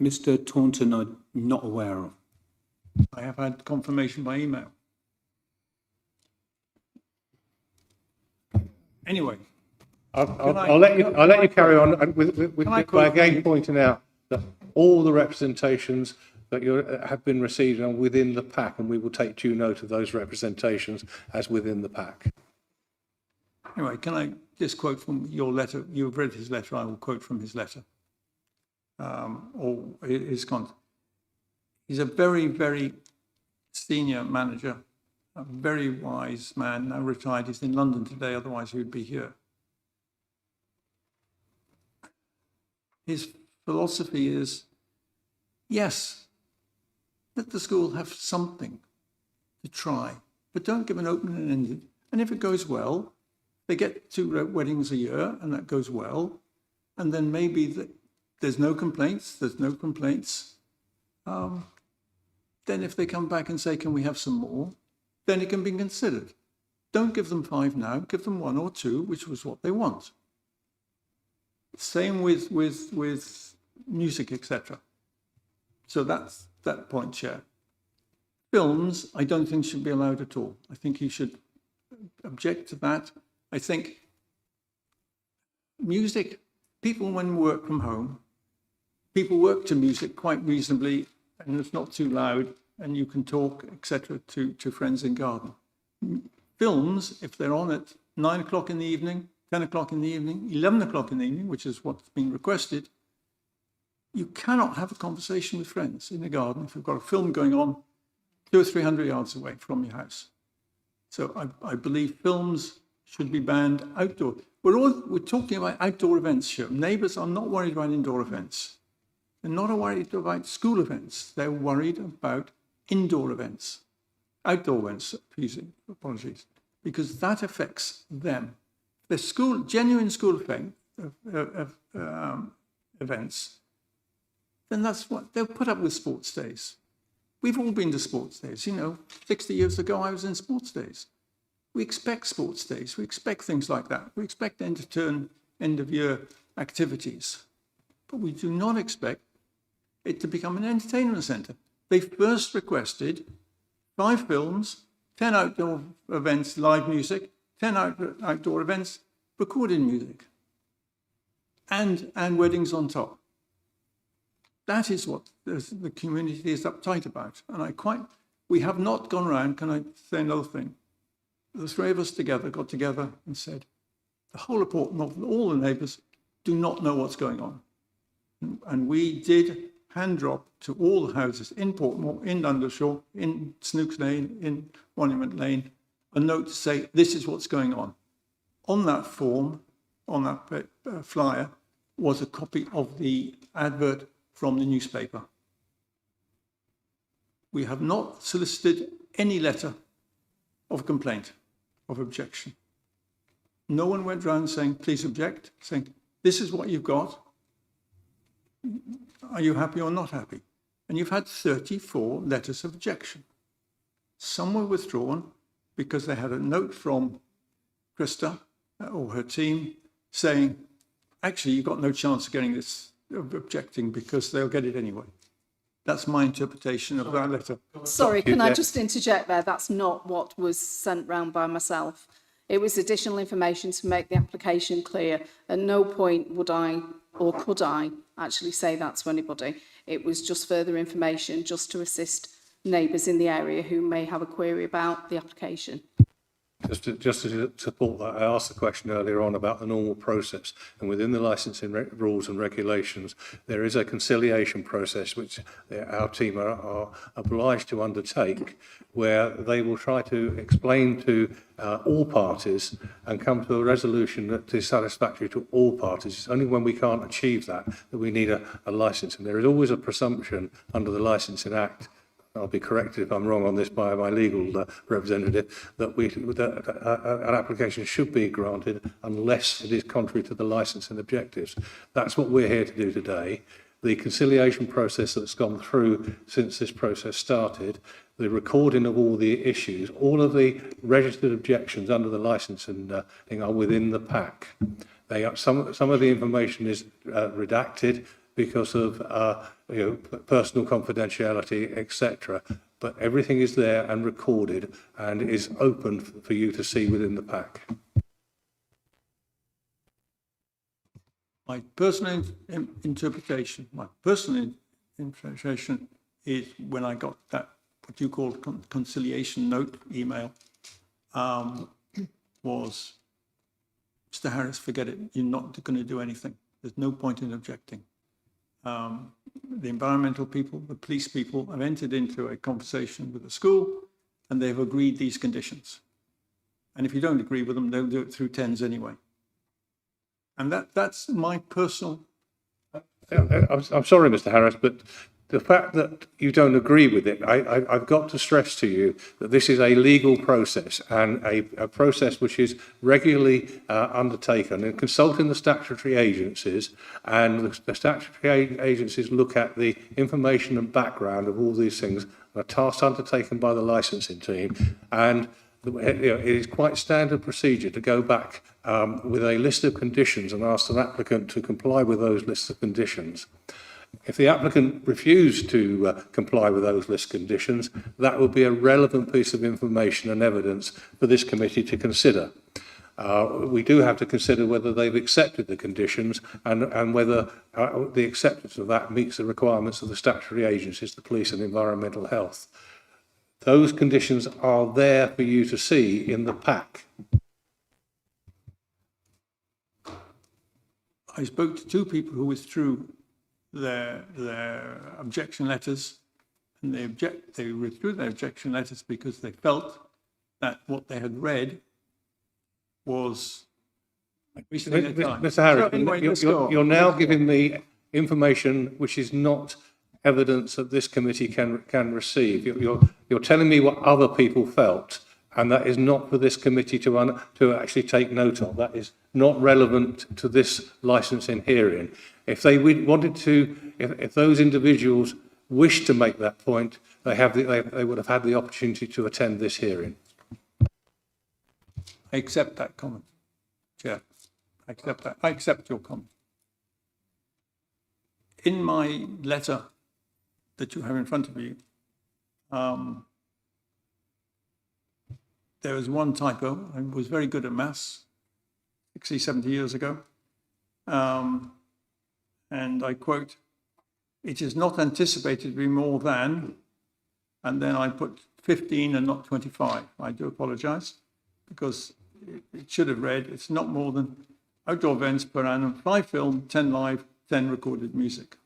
Mr. Taunton, I'm not aware of. I have had confirmation by email. Anyway. I'll let you carry on by again pointing out that all the representations that have been received are within the pack, and we will take due note of those representations as within the pack. Anyway, can I just quote from your letter? You've read his letter. I will quote from his letter, or his content. He's a very, very senior manager, a very wise man, now retired. He's in London today, otherwise he would be here. His philosophy is, yes, let the school have something to try, but don't give an open-ended. And if it goes well, they get 2 weddings a year, and that goes well. And then maybe there's no complaints. Then if they come back and say, can we have some more? Then it can be considered. Don't give them 5 now. Give them 1 or 2, which was what they want. Same with music, etc. So that's that point, Chair. Films, I don't think should be allowed at all. I think you should object to that. I think music, people when work from home, people work to music quite reasonably, and it's not too loud, and you can talk, etc., to friends in garden. Films, if they're on at 9 o'clock in the evening, 10 o'clock in the evening, 11 o'clock in the evening, which is what's been requested, you cannot have a conversation with friends in the garden if you've got a film going on 200 or 300 yards away from your house. So I believe films should be banned outdoor. We're talking about outdoor events here. Neighbours are not worried about indoor events. They're not worried about school events. They're worried about outdoor events, apologies, because that affects them. The school, genuine school events, then that's what they'll put up with sports days. We've all been to sports days. 60 years ago, I was in sports days. We expect sports days. We expect things like that. We expect end-of-year activities. But we do not expect it to become an entertainment centre. They first requested 5 films, 10 outdoor events, live music, 10 outdoor events, recorded music, and weddings on top. That is what the community is uptight about. And we have not gone around, can I say another thing? The 3 of us got together and said, the whole of Portmore, all the neighbours do not know what's going on. And we did hand drop to all the houses in Portmore, in Undershaw, in Snooks Lane, in Monument Lane, a note to say, this is what's going on. On that form, on that flyer, was a copy of the advert from the newspaper. We have not solicited any letter of complaint, of objection. No one went round saying, please object, saying, this is what you've got. Are you happy or not happy? And you've had 34 letters of objection. Some were withdrawn because they had a note from Krista or her team saying, actually, you've got no chance of getting this, of objecting, because they'll get it anyway. That's my interpretation of that letter. Sorry, can I just interject there? That's not what was sent round by myself. It was additional information to make the application clear. At no point would I or could I actually say that to anybody. It was just further information just to assist neighbours in the area who may have a query about the application. Just to support that, I asked the question earlier on about the normal process, and within the licensing rules and regulations, there is a conciliation process which our team are obliged to undertake, where they will try to explain to all parties and come to a resolution that is satisfactory to all parties. It's only when we can't achieve that we need a licence, and there is always a presumption under the Licensing Act. I'll be corrected if I'm wrong on this by my legal representative, that an application should be granted unless it is contrary to the licensing objectives. That's what we're here to do today. The conciliation process that's gone through since this process started, the recording of all the issues, all of the registered objections under the licensing thing are within the pack. Some of the information is redacted because of personal confidentiality, etc. But everything is there and recorded and is open for you to see within the pack. My personal interpretation is when I got that, what you call conciliation note email, was, Mr. Harris, forget it. You're not going to do anything. There's no point in objecting. The environmental people, the police people have entered into a conversation with the school and they've agreed these conditions. And if you don't agree with them, they'll do it through TENS anyway. And that's my personal... I'm sorry, Mr. Harris, but the fact that you don't agree with it, I've got to stress to you that this is a legal process and a process which is regularly undertaken and consulting the statutory agencies, and the statutory agencies look at the information and background of all these things, a task undertaken by the licensing team, and it is quite standard procedure to go back with a list of conditions and ask an applicant to comply with those lists of conditions. If the applicant refused to comply with those list conditions, that would be a relevant piece of information and evidence for this committee to consider. We do have to consider whether they've accepted the conditions and whether the acceptance of that meets the requirements of the statutory agencies, the police and environmental health. Those conditions are there for you to see in the pack. I spoke to 2 people who withdrew their objection letters, and they withdrew their objection letters because they felt that what they had read was wasting their time. Mr. Harris, So anyway, you're now giving me information which is not evidence that this committee can receive. You're telling me what other people felt, and that is not for this committee to actually take note of. That is not relevant to this licensing hearing. If they wanted to, if those individuals wish to make that point, they would have had the opportunity to attend this hearing. I accept that comment, Chair. I accept that. I accept your comment. In my letter that you have in front of you, there was one typo. I was very good at maths 60, 70 years ago. And I quote, "It is not anticipated to be more than," and then I put 15 and not 25. I do apologize, because it should have read, "It's not more than outdoor events per annum, 5 film, 10 live, 10 recorded music."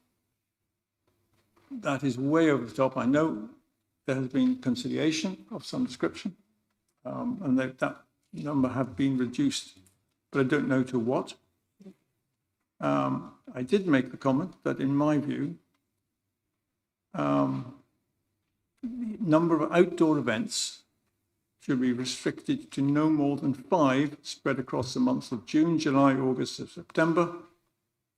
That is way over the top. I know there has been conciliation of some description, and that number have been reduced, but I don't know to what. I did make the comment that, in my view, the number of outdoor events should be restricted to no more than 5 spread across the months of June, July, August, and September,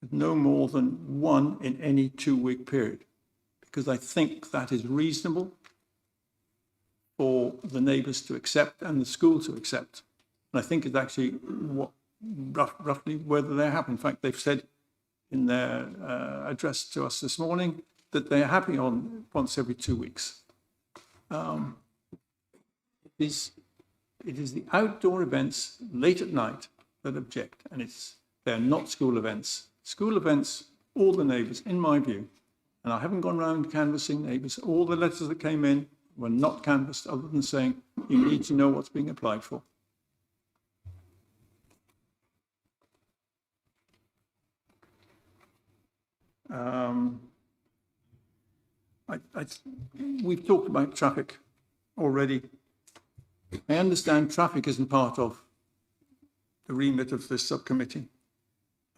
with no more than 1 in any 2-week period, because I think that is reasonable for the neighbours to accept and the school to accept. And I think it's actually what roughly whether they're happy. In fact, they've said in their address to us this morning that they're happy on once every 2 weeks. It is the outdoor events late at night that object, and they're not school events. School events, all the neighbours, in my view, and I haven't gone around canvassing neighbours, all the letters that came in were not canvassed other than saying you need to know what's being applied for. We've talked about traffic already. I understand traffic isn't part of the remit of this subcommittee.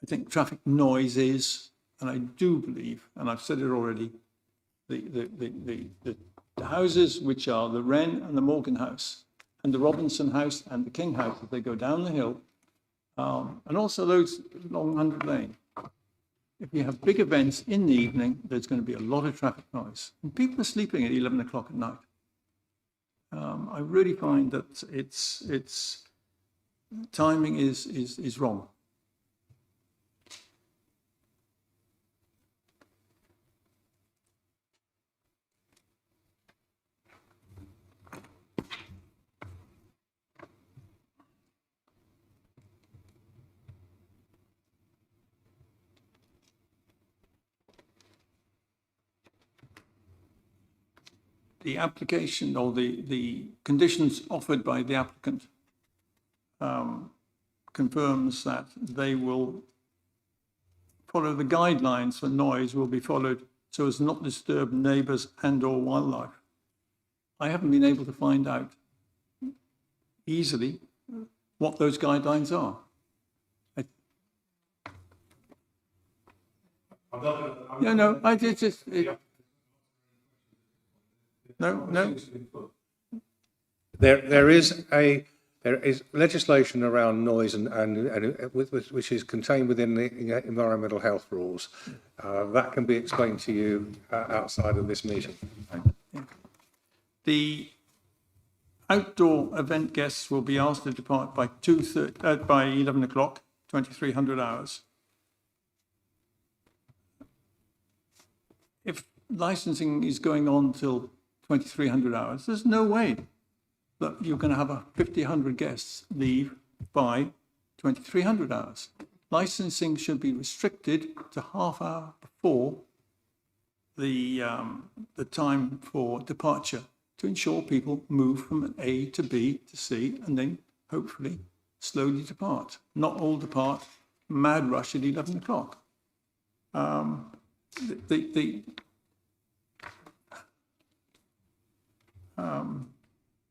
I think traffic noise is, and I do believe, and I've said it already, the houses which are the Wren and the Morgan House and the Robinson House and the King House, as they go down the hill, and also those along 100 Lane. If you have big events in the evening, there's going to be a lot of traffic noise. And people are sleeping at 11 o'clock at night. I really find that its timing is wrong. The application or the conditions offered by the applicant confirms that they will follow the guidelines for noise will be followed so as not disturb neighbours and or wildlife. I haven't been able to find out easily what those guidelines are. No. There is legislation around noise and which is contained within the environmental health rules. That can be explained to you outside of this meeting. The outdoor event guests will be asked to depart by 11 o'clock, 2300 hours. If licensing is going on till 2300 hours, there's no way that you're going to have 100 guests leave by 2300 hours. Licensing should be restricted to half hour before the time for departure to ensure people move from A to B to C and then hopefully slowly depart. Not all depart mad rush at 11 o'clock.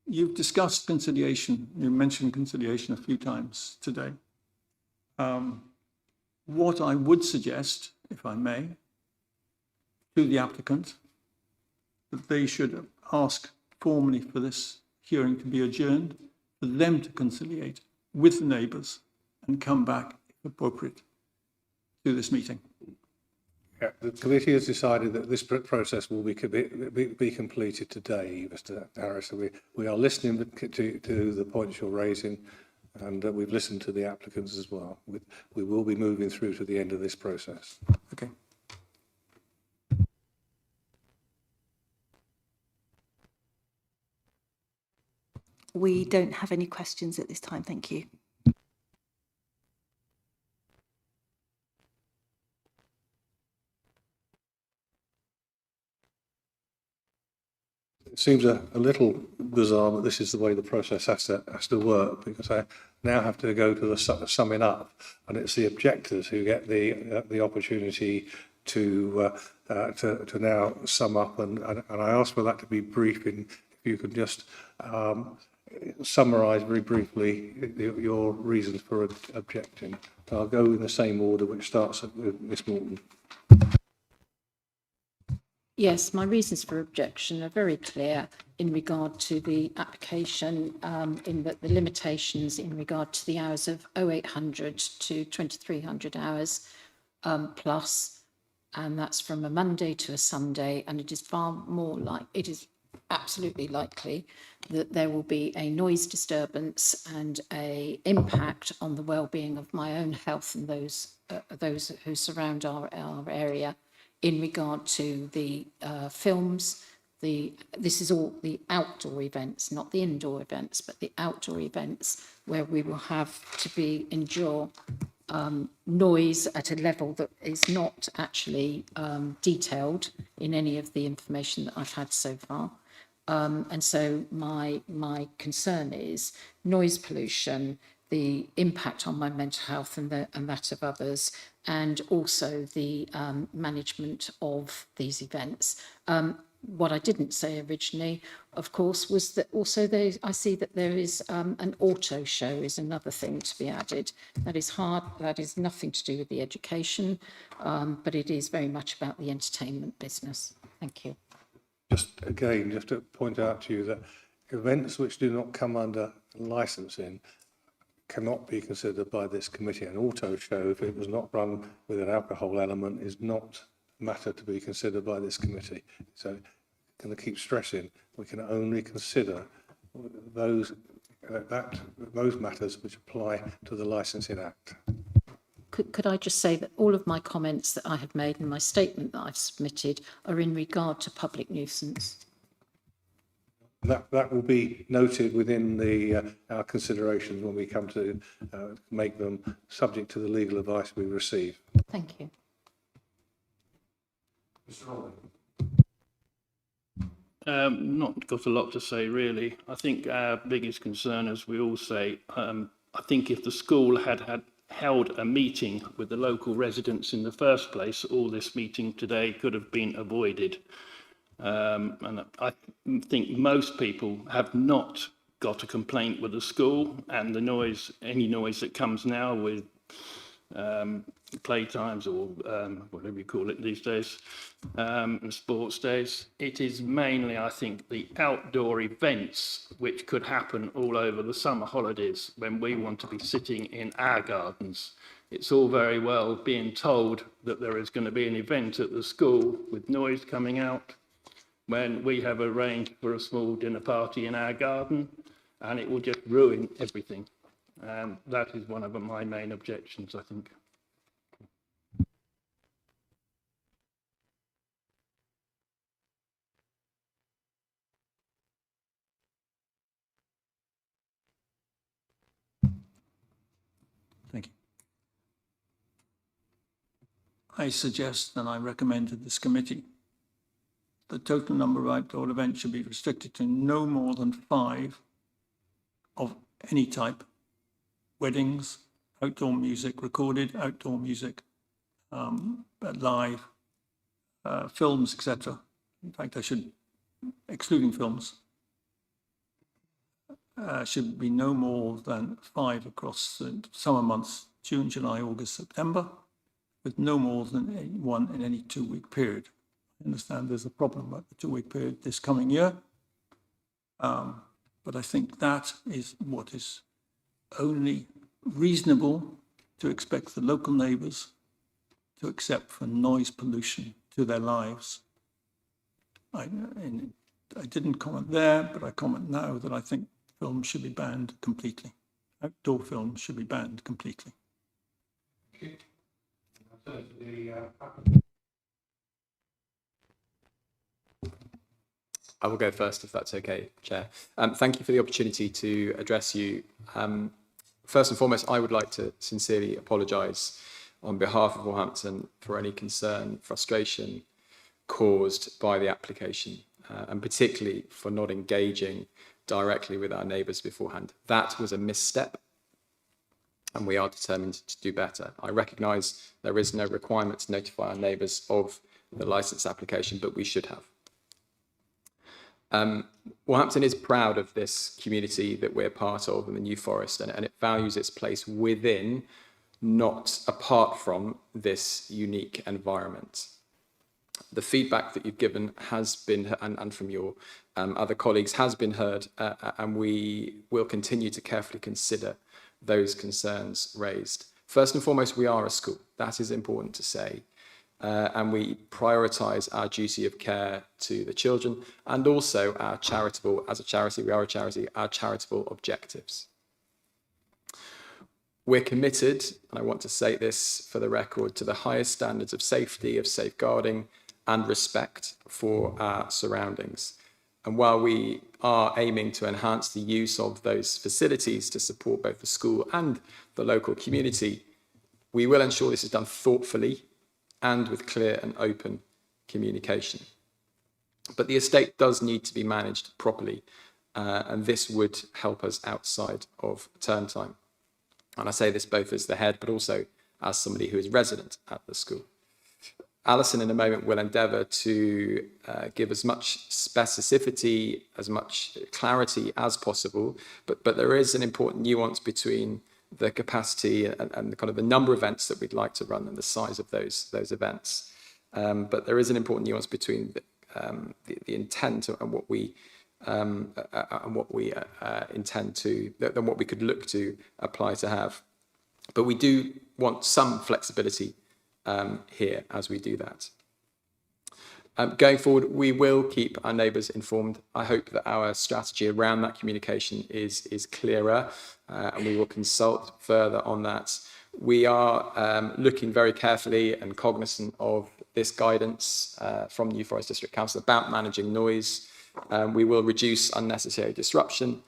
You've discussed conciliation. You mentioned conciliation a few times today. What I would suggest, if I may, to the applicant that they should ask formally for this hearing to be adjourned, for them to conciliate with the neighbours and come back, if appropriate, to this meeting. Yeah, the committee has decided that this process will be completed today, Mr. Harris. So we are listening to the points you're raising, and we've listened to the applicants as well. We will be moving through to the end of this process. Okay. We don't have any questions at this time, thank you. It seems a little bizarre, but this is the way the process has to work, because I now have to go to the summing up, and it's the objectors who get the opportunity to now sum up, and I ask for that to be brief. If you could just summarise very briefly your reasons for objecting. I'll go in the same order, which starts with Miss Morton. Yes, my reasons for objection are very clear in regard to the application, in that the limitations in regard to the hours of 0800 to 2300 hours plus, and that's from a Monday to a Sunday, and it is it is absolutely likely that there will be a noise disturbance and a impact on the well-being of my own health and those who surround our area in regard to the films. This is all the outdoor events, not the indoor events, but the outdoor events where we will have to endure noise at a level that is not actually detailed in any of the information that I've had so far. And so my concern is noise pollution, the impact on my mental health and that of others, and also the management of these events. What I didn't say originally, of course, was that also I see that there is an auto show is another thing to be added. That is hard, that is nothing to do with the education, but it is very much about the entertainment business. Thank you. Just to point out to you that events which do not come under licensing cannot be considered by this committee. An auto show, if it was not run with an alcohol element, is not a matter to be considered by this committee. So I'm going to keep stressing, we can only consider those matters which apply to the Licensing Act. Could I just say that all of my comments that I have made in my statement that I've submitted are in regard to public nuisance? That will be noted within our considerations when we come to make them subject to the legal advice we receive. Thank you. Mr. Rowley. Not got a lot to say, really. I think our biggest concern, as we all say, I think if the school had held a meeting with the local residents in the first place, all this meeting today could have been avoided. And I think most people have not got a complaint with the school, and the noise, any noise that comes now with playtimes or whatever you call it these days, and sports days, it is mainly, I think, the outdoor events which could happen all over the summer holidays when we want to be sitting in our gardens. It's all very well being told that there is going to be an event at the school with noise coming out when we have arranged for a small dinner party in our garden, and it will just ruin everything. And that is one of my main objections, I think. Thank you. I suggest and I recommend to this committee the total number of outdoor events should be restricted to no more than 5 of any type: weddings, outdoor music, recorded outdoor music, live, films, etc. In fact, I should, excluding films, should be no more than 5 across the summer months, June, July, August, September, with no more than one in any 2-week period. I understand there's a problem at the 2-week period this coming year. But I think that is what is only reasonable to expect the local neighbours to accept for noise pollution to their lives. I didn't comment there, but I comment now that I think films should be banned completely. Outdoor films should be banned completely. I will go first, if that's okay, Chair. Thank you for the opportunity to address you. First and foremost, I would like to sincerely apologise on behalf of Wolverhampton for any concern, frustration caused by the application, and particularly for not engaging directly with our neighbours beforehand. That was a misstep, and we are determined to do better. I recognise there is no requirement to notify our neighbours of the licence application, but we should have. Wolverhampton is proud of this community that we're part of in the New Forest, and it values its place within, not apart from, this unique environment. The feedback that you've given has been, and from your other colleagues, has been heard, and we will continue to carefully consider those concerns raised. First and foremost, we are a school. That is important to say. And we prioritise our duty of care to the children and also our charitable, as a charity, we are a charity, our charitable objectives. We're committed, and I want to say this for the record, to the highest standards of safety, of safeguarding and respect for our surroundings. And while we are aiming to enhance the use of those facilities to support both the school and the local community, we will ensure this is done thoughtfully and with clear and open communication. But the estate does need to be managed properly, and this would help us outside of term time. And I say this both as the head, but also as somebody who is resident at the school. Alison, in a moment, will endeavour to give as much specificity, as much clarity as possible, but there is an important nuance between the capacity and the kind of the number of events that we'd like to run and the size of those events. But there is an important nuance between the intent and what we intend to, than what we could look to apply to have. But we do want some flexibility here as we do that. Going forward, we will keep our neighbours informed. I hope that our strategy around that communication is clearer, and we will consult further on that. We are looking very carefully and cognizant of this guidance from New Forest District Council about managing noise. We will reduce unnecessary disruption,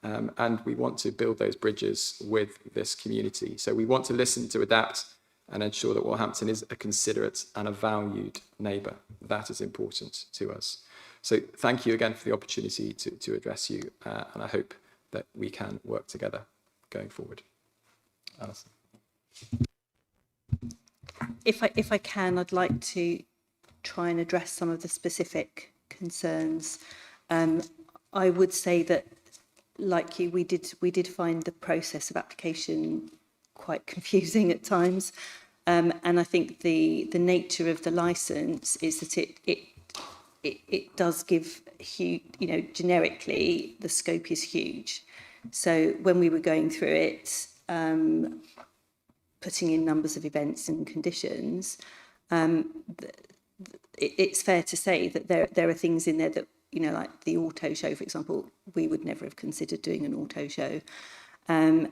and we want to build those bridges with this community. So we want to listen, to adapt, and ensure that Wolverhampton is a considerate and a valued neighbour. That is important to us. So thank you again for the opportunity to address you, and I hope that we can work together going forward. Alison. If I can, I'd like to try and address some of the specific concerns. I would say that, like you, we did find the process of application quite confusing at times, and I think the nature of the licence is that it does give huge, generically the scope is huge. So when we were going through it, putting in numbers of events and conditions, it's fair to say that there are things in there that, like the auto show, for example, we would never have considered doing an auto show. And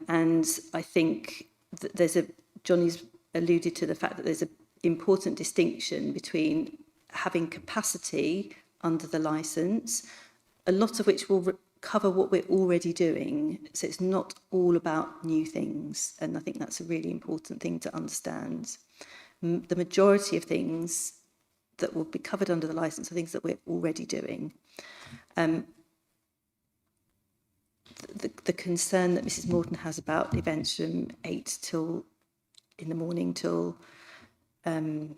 I think that Johnny's alluded to the fact that there's an important distinction between having capacity under the licence, a lot of which will cover what we're already doing. So it's not all about new things. And I think that's a really important thing to understand. The majority of things that will be covered under the licence are things that we're already doing. The concern that Mrs Morton has about events from 8 till in the morning till 11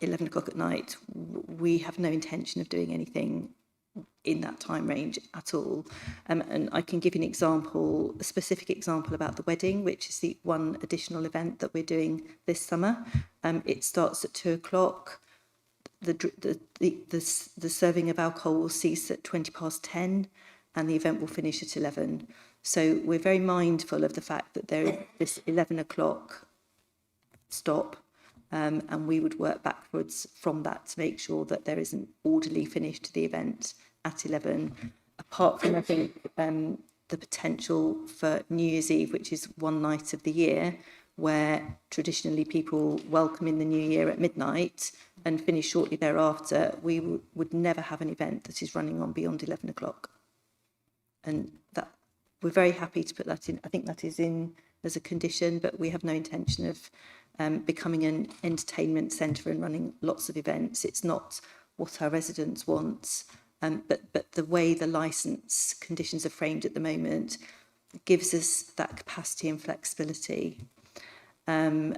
o'clock at night, we have no intention of doing anything in that time range at all. And I can give you a specific example about the wedding, which is the one additional event that we're doing this summer. It starts at 2 o'clock. the serving of alcohol will cease at 10:20 and the event will finish at 11. So we're very mindful of the fact that there is this 11 o'clock stop, and we would work backwards from that to make sure that there is an orderly finish to the event at 11. Apart from, I think, the potential for New Year's Eve, which is one night of the year, where traditionally people welcome in the new year at midnight and finish shortly thereafter, we would never have an event that is running on beyond 11 o'clock. And that we're very happy to put that in. I think that is in as a condition, but we have no intention of becoming an entertainment centre and running lots of events. It's not what our residents want, but the way the licence conditions are framed at the moment gives us that capacity and flexibility. I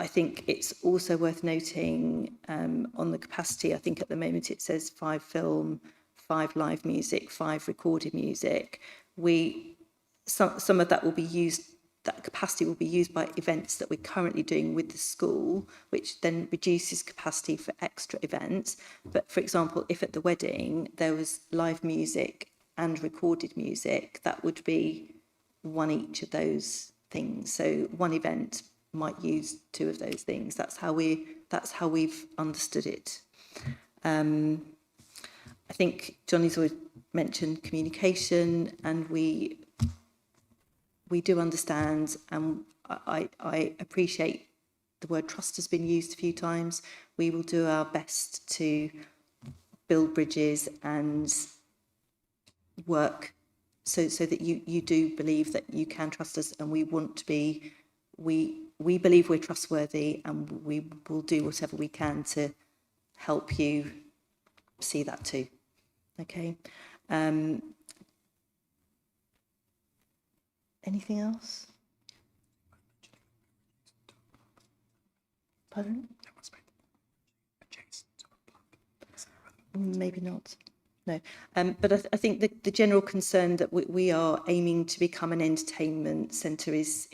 think it's also worth noting on the capacity, I think at the moment it says 5 film, 5 live music, 5 recorded music. Some of that will be used, that capacity will be used by events that we're currently doing with the school, which then reduces capacity for extra events. But for example, if at the wedding there was live music and recorded music, that would be one each of those things. So one event might use 2 of those things. That's how we've understood it. I think Johnny's always mentioned communication, and we do understand, and I appreciate the word trust has been used a few times. We will do our best to build bridges and work so that you do believe that you can trust us, and we want to be, we believe we're trustworthy, and we will do whatever we can to help you see that too. Okay. Anything else? Pardon? Maybe not. No. But I think the general concern that we are aiming to become an entertainment centre is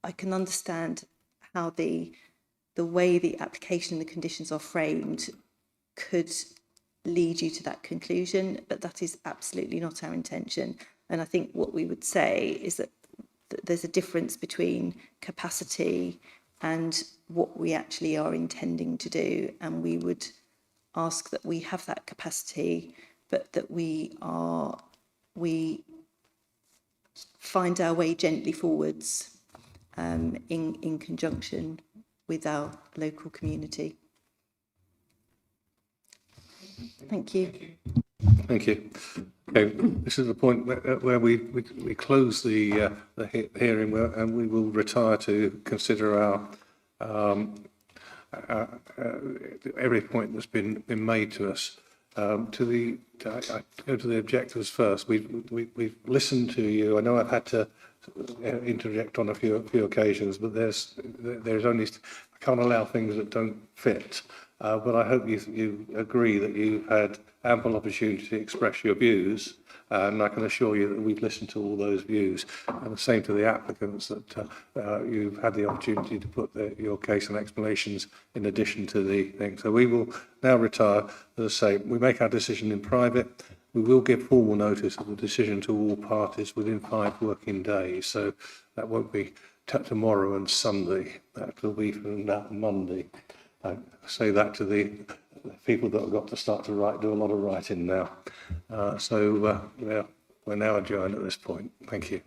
I can understand how the way the application and the conditions are framed could lead you to that conclusion, but that is absolutely not our intention. And I think what we would say is that there's a difference between capacity and what we actually are intending to do, and we would ask that we have that capacity, but that we find our way gently forwards in conjunction with our local community. Thank you. Thank you. Okay, this is the point where we close the hearing, and we will retire to consider our every point that's been made to us. I go to the objectives first. We've listened to you. I know I've had to interject on a few occasions, but there's only, I can't allow things that don't fit. But I hope you agree that you've had ample opportunity to express your views, and I can assure you that we've listened to all those views. And the same to the applicants, that you've had the opportunity to put your case and explanations in addition to the thing. So we will now retire. As I say, we make our decision in private. We will give formal notice of the decision to all parties within 5 working days. So that won't be tomorrow and Sunday. That will be from that Monday. I say that to the people that have got to start to do a lot of writing now. We're now adjourned at this point. Thank you.